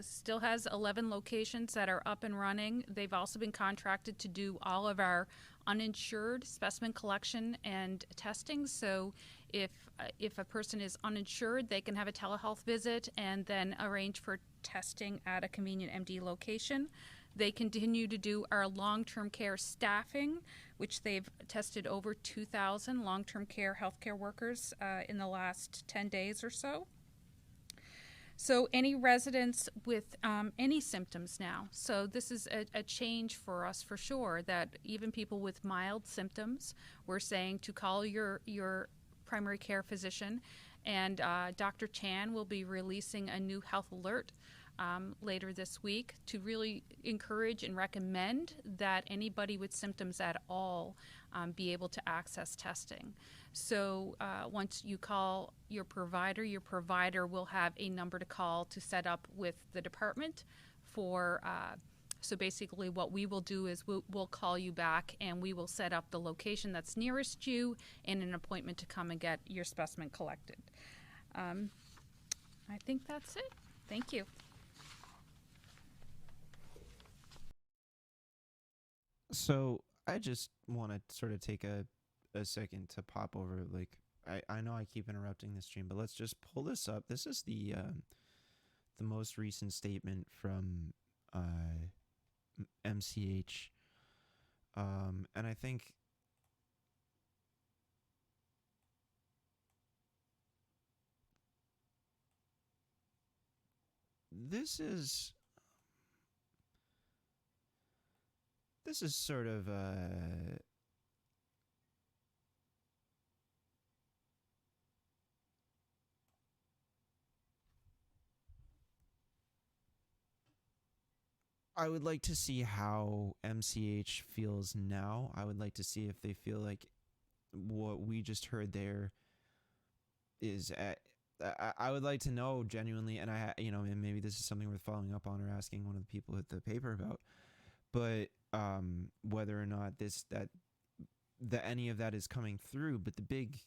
still has 11 locations that are up and running. They've also been contracted to do all of our uninsured specimen collection and testing. So if a person is uninsured, they can have a telehealth visit and then arrange for testing at a Convenient MD location. They continue to do our long-term care staffing, which they've tested over 2,000 long-term care healthcare workers in the last 10 days or so. So any residents with any symptoms now. So this is a change for us for sure, that even people with mild symptoms, we're saying to call your primary care physician. And Dr. Chan will be releasing a new health alert later this week to really encourage and recommend that anybody with symptoms at all be able to access testing. So once you call your provider will have a number to call to set up with the department for, so basically what we will do is we'll call you back and we will set up the location that's nearest you and an appointment to come and get your specimen collected. I think that's it. Thank you. So I just want to sort of take a second to pop over. Like, I know I keep interrupting the stream, but let's just pull this up. This is the most recent statement from MCH, and I think this is sort of I would like to see how MCH feels now. I would like to see if they feel like what we just heard there is I would like to know genuinely, and and maybe this is something worth following up on or asking one of the people at the paper about, but whether or not any of that is coming through. But the big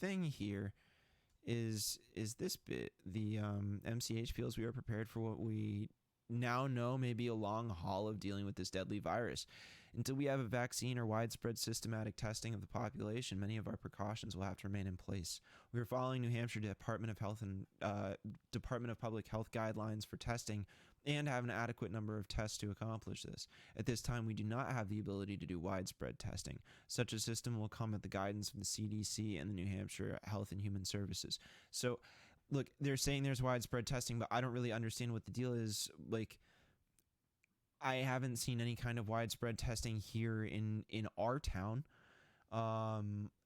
thing here is this bit. The MCH feels we are prepared for what we now know may be a long haul of dealing with this deadly virus. Until we have a vaccine or widespread systematic testing of the population, many of our precautions will have to remain in place. We are following New Hampshire Department of Health and Department of Public Health guidelines for testing and have an adequate number of tests to accomplish this. At this time, we do not have the ability to do widespread testing. Such a system will come at the guidance of the CDC and the New Hampshire Health and Human Services. So, look, they're saying there's widespread testing, but I don't really understand what the deal is. Like, I haven't seen any kind of widespread testing here in our town.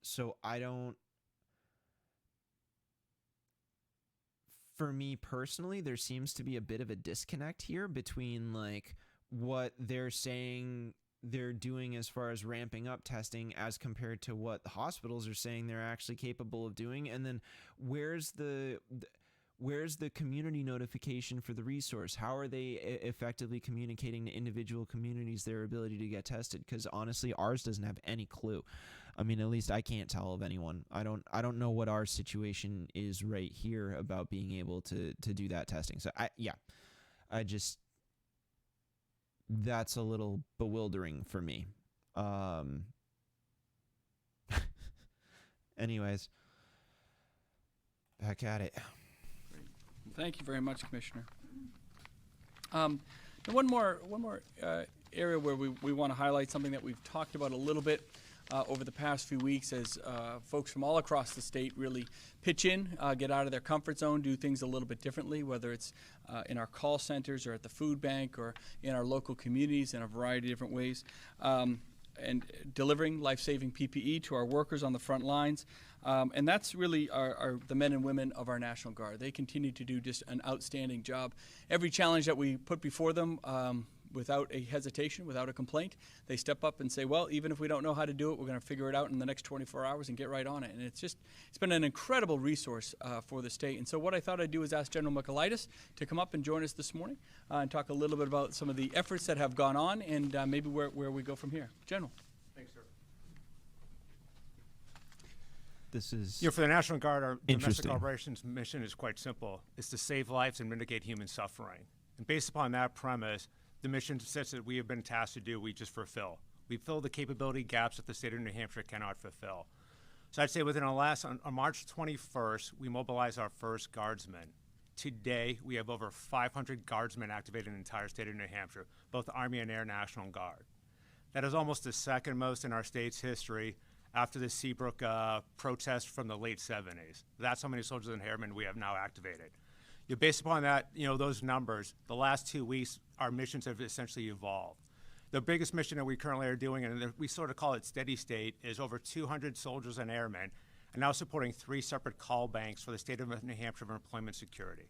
So I don't... For me personally, there seems to be a bit of a disconnect here between like what they're saying they're doing as far as ramping up testing as compared to what the hospitals are saying they're actually capable of doing. And then where's the community notification for the resource? How are they effectively communicating to individual communities their ability to get tested? Because honestly, ours doesn't have any clue. I mean, at least I can't tell of anyone. I don't know what our situation is right here about being able to do that testing. So I just, that's a little bewildering for me. Anyways, back at it. Thank you very much, Commissioner. One more area where we want to highlight something that we've talked about a little bit over the past few weeks as folks from all across the state really pitch in, get out of their comfort zone, do things a little bit differently, whether it's in our call centers or at the food bank or in our local communities in a variety of different ways. And delivering life-saving PPE to our workers on the front lines. And that's really the men and women of our National Guard. They continue to do just an outstanding job. Every challenge that we put before them, without a hesitation, without a complaint. They step up and say, well, even if we don't know how to do it, we're going to figure it out in the next 24 hours and get right on it. And it's been an incredible resource for the state. And so what I thought I'd do is ask General Michaelitis to come up and join us this morning and talk a little bit about some of the efforts that have gone on and maybe where we go from here. General. Thanks, sir. This is For the National Guard, our domestic interesting. operations mission is quite simple. It's to save lives and mitigate human suffering. And based upon that premise, the mission sets that we have been tasked to do, we just fulfill. We fill the capability gaps that the state of New Hampshire cannot fulfill. So I'd say within on March 21st, we mobilized our first guardsmen. Today, we have over 500 guardsmen activated in the entire state of New Hampshire, both Army and Air National Guard. That is almost the second most in our state's history after the Seabrook protest from the late 70s. That's how many soldiers and airmen we have now activated. Based upon that, those numbers, the last 2 weeks, our missions have essentially evolved. The biggest mission that we currently are doing, and we sort of call it steady state, is over 200 soldiers and airmen, and now supporting 3 separate call banks for the state of New Hampshire for employment security.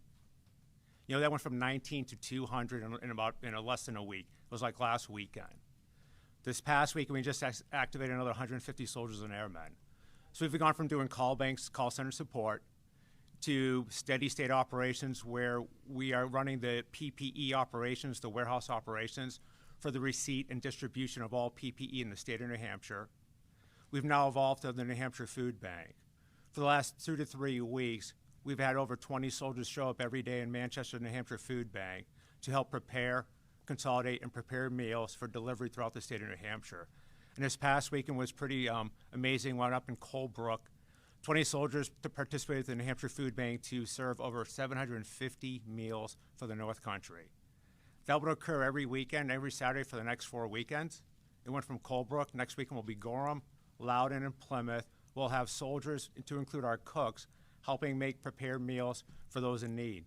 That went from 19 to 200 in less than a week. It was like last weekend. This past week, we just activated another 150 soldiers and airmen. So we've gone from doing call banks, call center support, to steady state operations where we are running the PPE operations, the warehouse operations, for the receipt and distribution of all PPE in the state of New Hampshire. We've now evolved to the New Hampshire Food Bank. For the last 2 to 3 weeks, we've had over 20 soldiers show up every day in Manchester, New Hampshire Food Bank to help prepare, consolidate, and prepare meals for delivery throughout the state of New Hampshire. And this past weekend was pretty amazing. Went up in Colebrook. 20 soldiers participated in the New Hampshire Food Bank to serve over 750 meals for the North Country. That will occur every weekend, every Saturday for the next 4 weekends. It went from Colebrook. Next weekend will be Gorham, Loudon, and Plymouth. We'll have soldiers, to include our cooks, helping make prepared meals for those in need.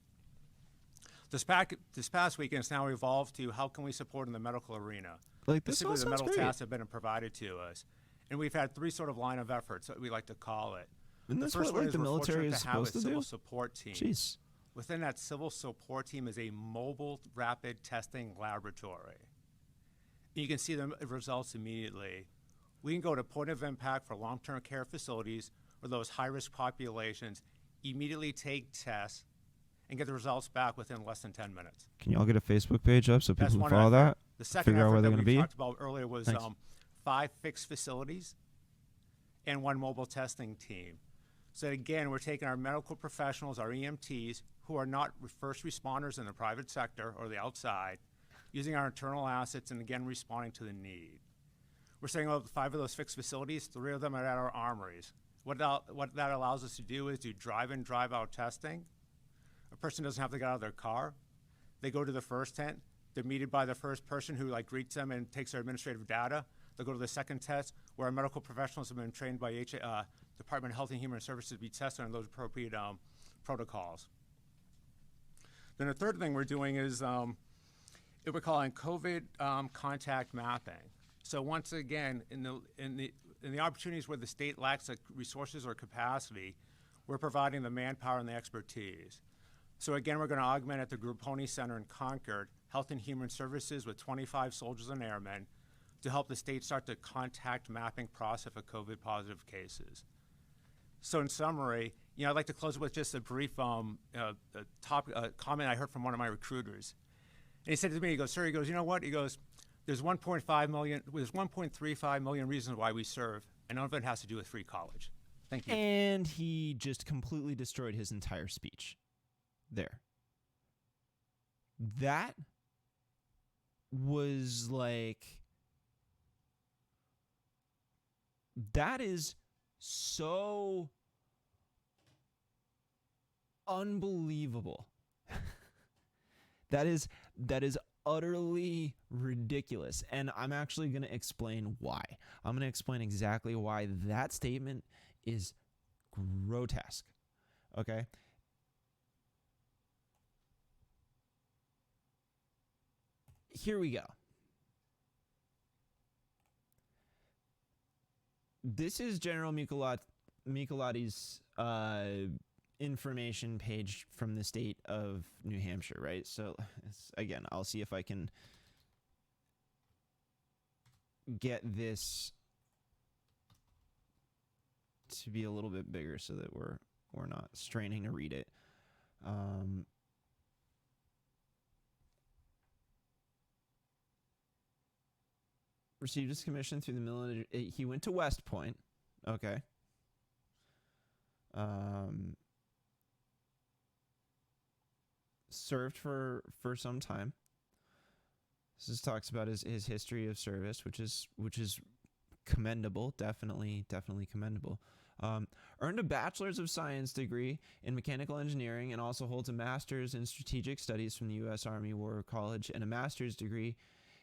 This past weekend has now evolved to how can we support in the medical arena. Like, this all Specifically, the sounds medical great. tasks have been provided to us. And we've had 3 sort of line of efforts that we like to call it. Isn't The this first what one like the we're military fortunate is to have supposed to civil do? support team. Jeez. Within that civil support team is a mobile rapid testing laboratory. You can see the results immediately. We can go to point of impact for long-term care facilities or those high-risk populations, immediately take tests, and get the results back within less than 10 minutes. Can y'all get a Facebook page up so That's people one can follow effort. that? The second Figure out effort where they're that going we to be? talked about earlier was Thanks. 5 fixed facilities and 1 mobile testing team. So again, we're taking our medical professionals, our EMTs, who are not first responders in the private sector or the outside, using our internal assets and again responding to the need. We're setting up 5 of those fixed facilities. 3 of them are at our armories. What that allows us to do is do drive-in, drive-out testing. A person doesn't have to get out of their car. They go to the first tent. They're meted by the first person who greets them and takes their administrative data. They'll go to the second test where our medical professionals have been trained by Department of Health and Human Services to be tested on those appropriate protocols. Then the third thing we're doing is we're calling COVID contact mapping. So once again, in the opportunities where the state lacks the resources or capacity, we're providing the manpower and the expertise. So again, we're going to augment at the Grupponi Center in Concord, Health and Human Services with 25 soldiers and airmen to help the state start the contact mapping process of COVID positive cases. So in summary, I'd like to close with just a brief comment I heard from one of my recruiters. And he said to me, he goes, sir, he goes, you know what? He goes, there's 1.35 million reasons why we serve, and none of it has to do with free college. Thank you. And he just completely destroyed his entire speech. There. That was that is so unbelievable. That is utterly ridiculous. And I'm actually going to explain why. I'm going to explain exactly why that statement is grotesque. Okay? Here we go. This is General Michelotti's information page from the state of New Hampshire, right? So, again, I'll see if I can get this to be a little bit bigger so that we're not straining to read it. Received his commission through the military. He went to West Point. Okay. Served for some time. This talks about his history of service, which is commendable, definitely commendable. Earned a bachelor's of science degree in mechanical engineering and also holds a master's in strategic studies from the U.S. Army War College and a master's degree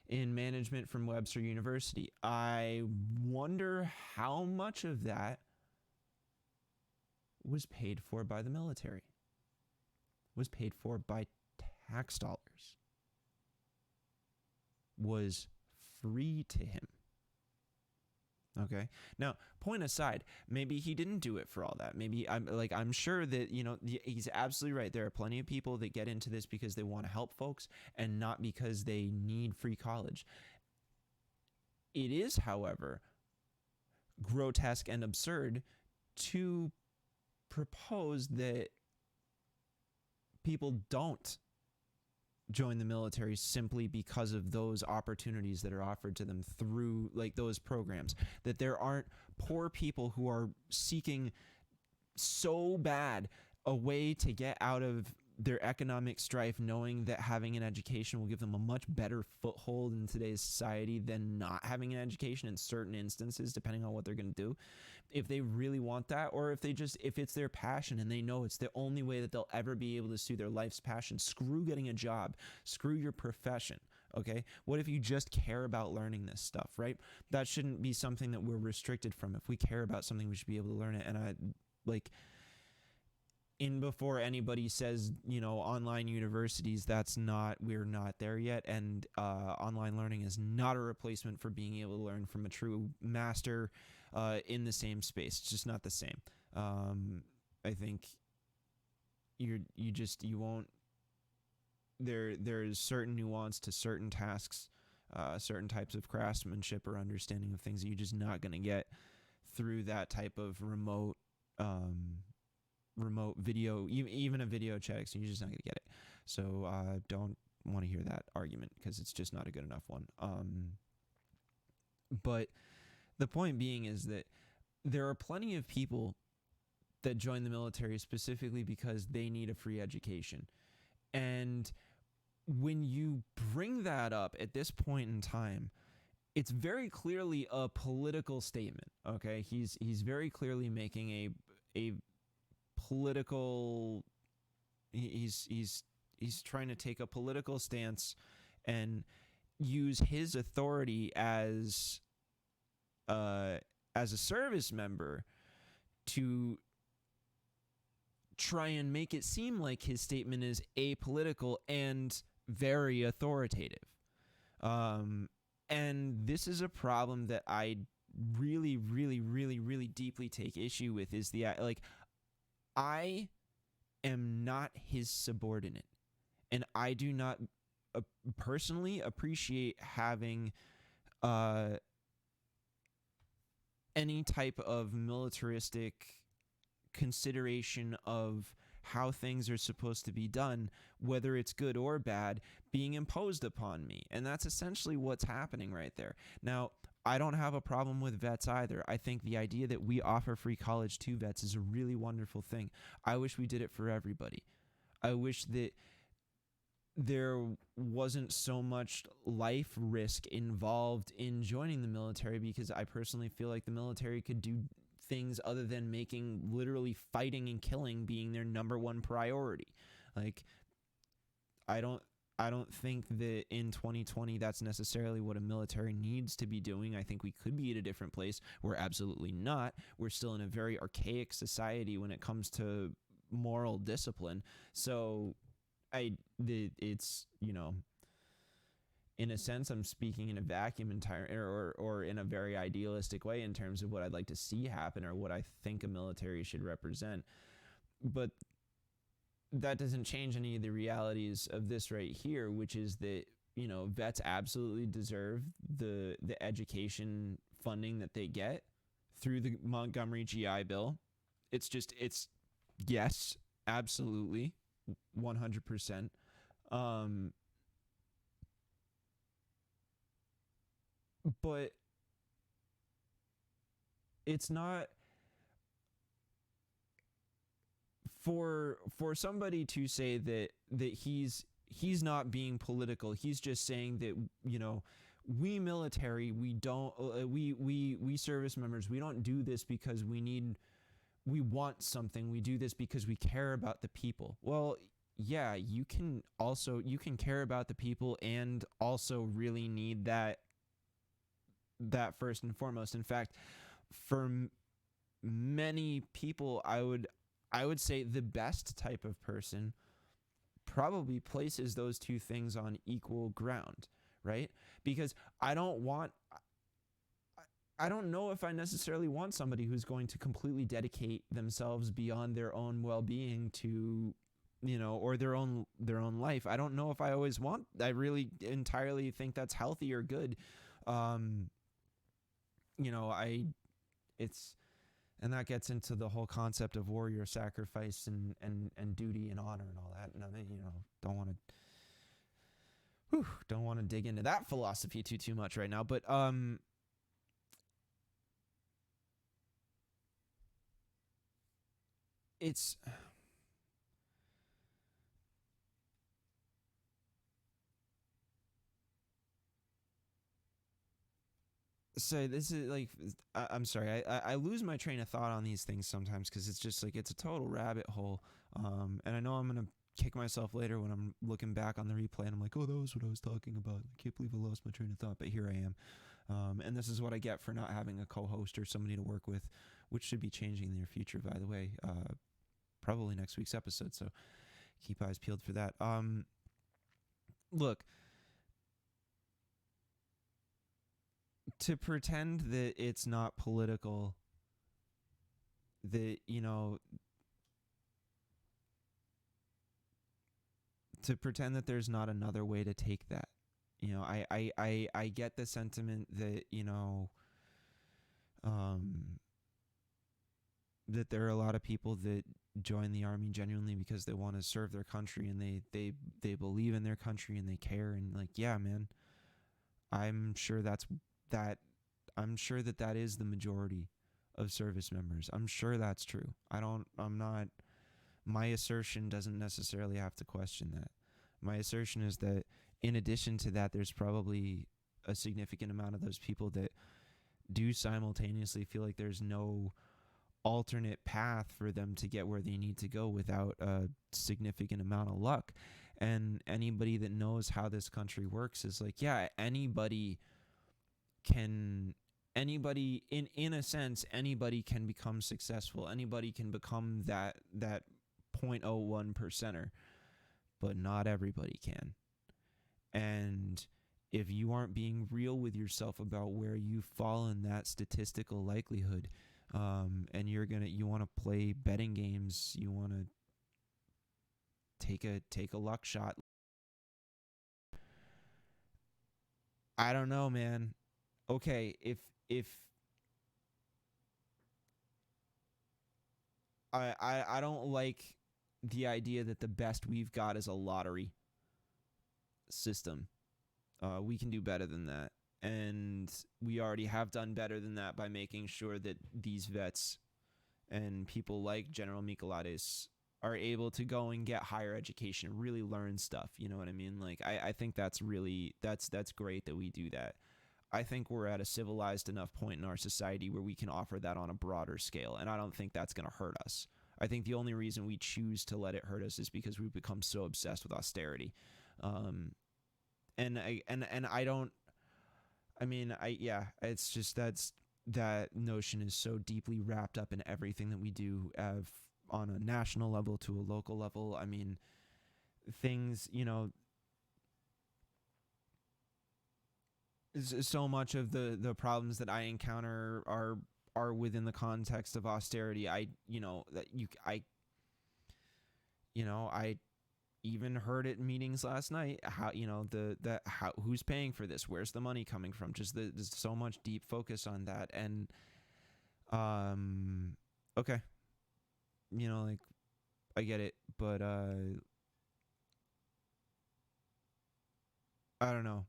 in management from Webster University. I wonder how much of that was paid for by the military, was paid for by tax dollars, was free to him. Okay. Now, point aside, maybe he didn't do it for all that. Maybe I'm sure that, he's absolutely right. There are plenty of people that get into this because they want to help folks and not because they need free college. It is, however, grotesque and absurd to propose that people don't join the military simply because of those opportunities that are offered to them through those programs, that there aren't poor people who are seeking so bad a way to get out of their economic strife, knowing that having an education will give them a much better foothold in today's society than not having an education in certain instances, depending on what they're going to do. If they really want that, or if it's their passion and they know it's the only way that they'll ever be able to pursue their life's passion, screw getting a job, screw your profession. Okay. What if you just care about learning this stuff, right? That shouldn't be something that we're restricted from. If we care about something, we should be able to learn it. And before anybody says, online universities, we're not there yet. And online learning is not a replacement for being able to learn from a true master in the same space. It's just not the same. I think you won't, there's certain nuance to certain tasks, certain types of craftsmanship or understanding of things that you're just not going to get through that type of remote video, even a video check. So you're just not going to get it. So don't want to hear that argument because it's just not a good enough one. But the point being is that there are plenty of people that join the military specifically because they need a free education. And when you bring that up at this point in time, it's very clearly a political statement. Okay, he's very clearly making a political. He's trying to take a political stance and use his authority as a service member to try and make it seem like his statement is apolitical and very authoritative. And this is a problem that I really, really, really, really deeply take issue with, is I am not his subordinate, and I do not personally appreciate having any type of militaristic consideration of how things are supposed to be done, whether it's good or bad, being imposed upon me. And that's essentially what's happening right there. Now, I don't have a problem with vets either. I think the idea that we offer free college to vets is a really wonderful thing. I wish we did it for everybody. I wish that there wasn't so much life risk involved in joining the military, because I personally feel like the military could do things other than making literally fighting and killing being their number one priority. I don't think that in 2020 that's necessarily what a military needs to be doing. I think we could be at a different place. We're absolutely not. We're still in a very archaic society when it comes to moral discipline. So it's in a sense, I'm speaking in a vacuum or in a very idealistic way in terms of what I'd like to see happen or what I think a military should represent. But that doesn't change any of the realities of this right here, which is that vets absolutely deserve the education funding that they get through the Montgomery GI Bill. It's yes, absolutely, 100%. But it's not for somebody to say that he's not being political. He's just saying that, we military, we don't we service members, we don't do this because we want something. We do this because we care about the people. Well, yeah, you can care about the people and also really need that first and foremost. In fact, for many people, I would say the best type of person probably places those two things on equal ground, right? Because I don't know if I necessarily want somebody who's going to completely dedicate themselves beyond their own well-being to, or their own life. I don't know if I really entirely think that's healthy or good. And that gets into the whole concept of warrior sacrifice and duty and honor and all that. And don't want to dig into that philosophy too much right now. But it's so this is like, I'm sorry, I lose my train of thought on these things sometimes because it's just like it's a total rabbit hole. And I know I'm gonna kick myself later when I'm looking back on the replay and I'm like, oh, that was what I was talking about. I can't believe I lost my train of thought, but here I am. And this is what I get for not having a co-host or somebody to work with, which should be changing in the near future, by the way. Probably next week's episode, so keep eyes peeled for that. Look, to pretend that it's not political, that, to pretend that there's not another way to take that. I get the sentiment that, that there are a lot of people that join the army genuinely because they want to serve their country and they believe in their country and they care, and like, yeah, man, I'm sure that is the majority of service members. I'm sure that's true. My assertion doesn't necessarily have to question that. My assertion is that in addition to that, there's probably a significant amount of those people that do simultaneously feel like there's no alternate path for them to get where they need to go without a significant amount of luck. And anybody that knows how this country works is like, yeah, anybody in a sense, anybody can become successful. Anybody can become that 0.01 percenter, but not everybody can. And if you aren't being real with yourself about where you fall in that statistical likelihood, and you want to play betting games, you want to take a luck shot. I don't know, man. Okay, if I don't like the idea that the best we've got is a lottery system. We can do better than that. And we already have done better than that by making sure that these vets and people like General Mikelades are able to go and get higher education, really learn stuff. You know what I mean? Like, I think that's great that we do that. I think we're at a civilized enough point in our society where we can offer that on a broader scale, and I don't think that's going to hurt us. I think the only reason we choose to let it hurt us is because we've become so obsessed with austerity. It's just that notion is so deeply wrapped up in everything that we do on a national level to a local level. I mean, things, so much of the problems that I encounter are within the context of austerity. I even heard it in meetings last night. How, who's paying for this? Where's the money coming from? Just there's so much deep focus on that. And okay, like, I get it, but I don't know.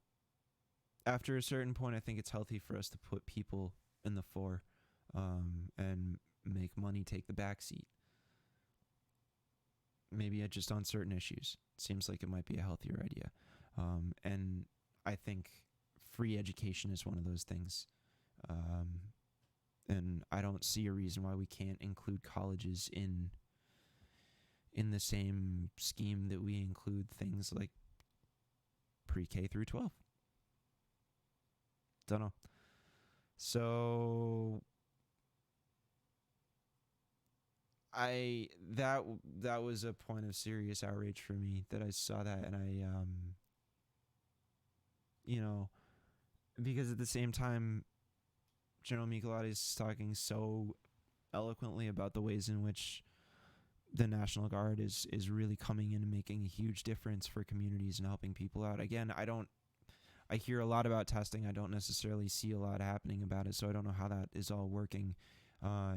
After a certain point, I think it's healthy for us to put people in the fore, and make money take the back seat. Maybe just on certain issues. It seems like it might be a healthier idea. And I think free education is one of those things. And I don't see a reason why we can't include colleges in the same scheme that we include things like pre-K through 12. Don't know. So that was a point of serious outrage for me that I saw that, and I because at the same time General Michelotti is talking so eloquently about the ways in which the National Guard is really coming in and making a huge difference for communities and helping people out. Again, I hear a lot about testing. I don't necessarily see a lot happening about it, so I don't know how that is all working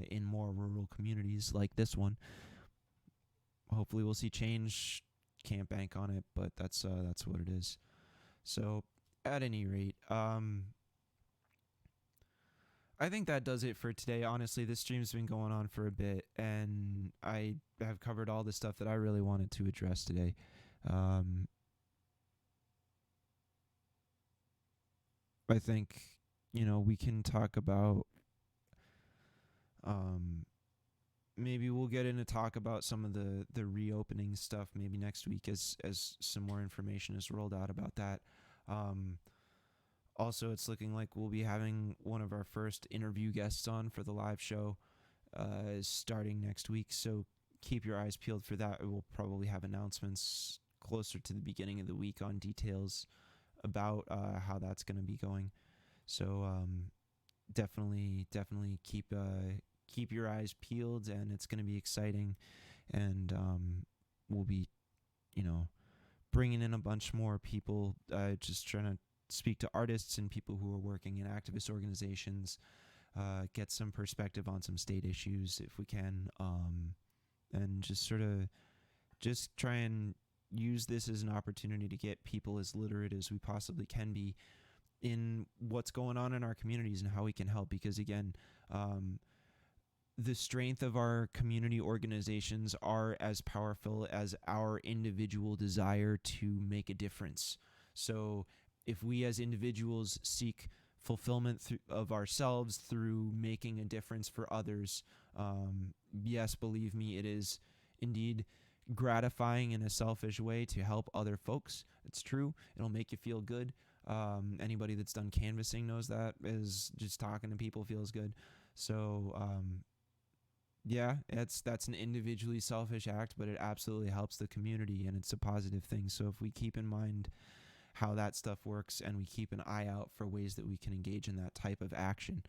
in more rural communities like this one. Hopefully we'll see change. Can't bank on it, but that's what it is. So at any rate, I think that does it for today. Honestly, this stream's been going on for a bit, and I have covered all the stuff that I really wanted to address today. I think, we can talk about, maybe we'll get into talk about some of the reopening stuff maybe next week as some more information is rolled out about that. Also, it's looking like we'll be having one of our first interview guests on for the live show starting next week, so keep your eyes peeled for that. We'll probably have announcements closer to the beginning of the week on details about how that's going to be going. So definitely keep your eyes peeled, and it's going to be exciting. And we'll be, bringing in a bunch more people, just trying to speak to artists and people who are working in activist organizations, get some perspective on some state issues if we can, and just try and use this as an opportunity to get people as literate as we possibly can be in what's going on in our communities and how we can help. Because again, the strength of our community organizations are as powerful as our individual desire to make a difference. So if we as individuals seek fulfillment of ourselves through making a difference for others, yes, believe me, it is indeed gratifying in a selfish way to help other folks. It's true. It'll make you feel good. Anybody that's done canvassing knows that, is just talking to people feels good. So yeah, that's an individually selfish act, but it absolutely helps the community, and it's a positive thing. So if we keep in mind how that stuff works, and we keep an eye out for ways that we can engage in that type of action,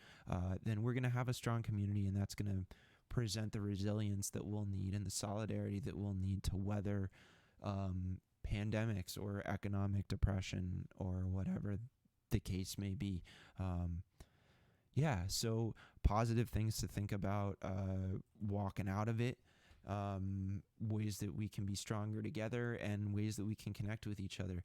then we're going to have a strong community, and that's going to present the resilience that we'll need and the solidarity that we'll need to weather pandemics or economic depression or whatever the case may be. So positive things to think about walking out of it, ways that we can be stronger together, and ways that we can connect with each other.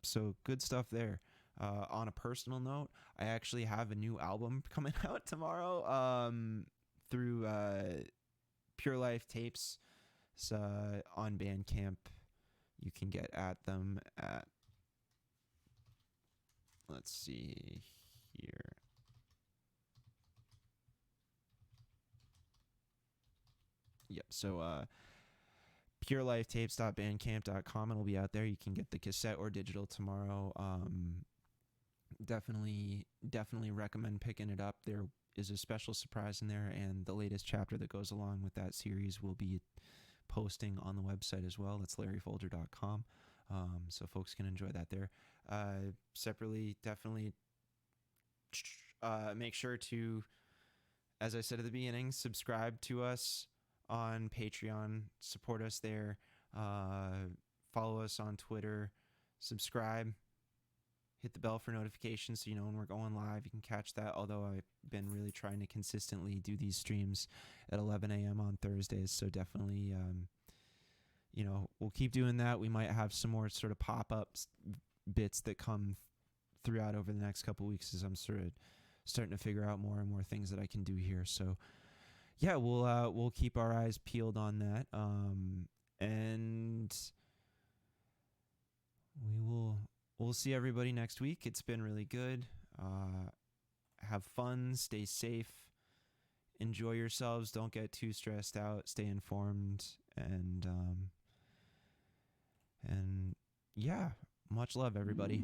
So good stuff there. On a personal note, I actually have a new album coming out tomorrow through Pure Life Tapes. It's on Bandcamp. You can get at them at, let's see here. Yep. So purelifetapes.bandcamp.com, it'll be out there. You can get the cassette or digital tomorrow. Definitely recommend picking it up. There is a special surprise in there, and the latest chapter that goes along with that series will be posting on the website as well. That's larryfolger.com. So folks can enjoy that there. Separately, definitely make sure to, as I said at the beginning, subscribe to us on Patreon, support us there. Follow us on Twitter, subscribe, hit the bell for notifications so you know when we're going live. You can catch that, although I've been really trying to consistently do these streams at 11 a.m. on Thursdays, so definitely, we'll keep doing that. We might have some more sort of pop-ups bits that come throughout over the next couple weeks as I'm sort of starting to figure out more and more things that I can do here. So yeah, we'll keep our eyes peeled on that. And we'll see everybody next week. It's been really good. Have fun, stay safe, enjoy yourselves, don't get too stressed out, stay informed, and yeah, much love, everybody.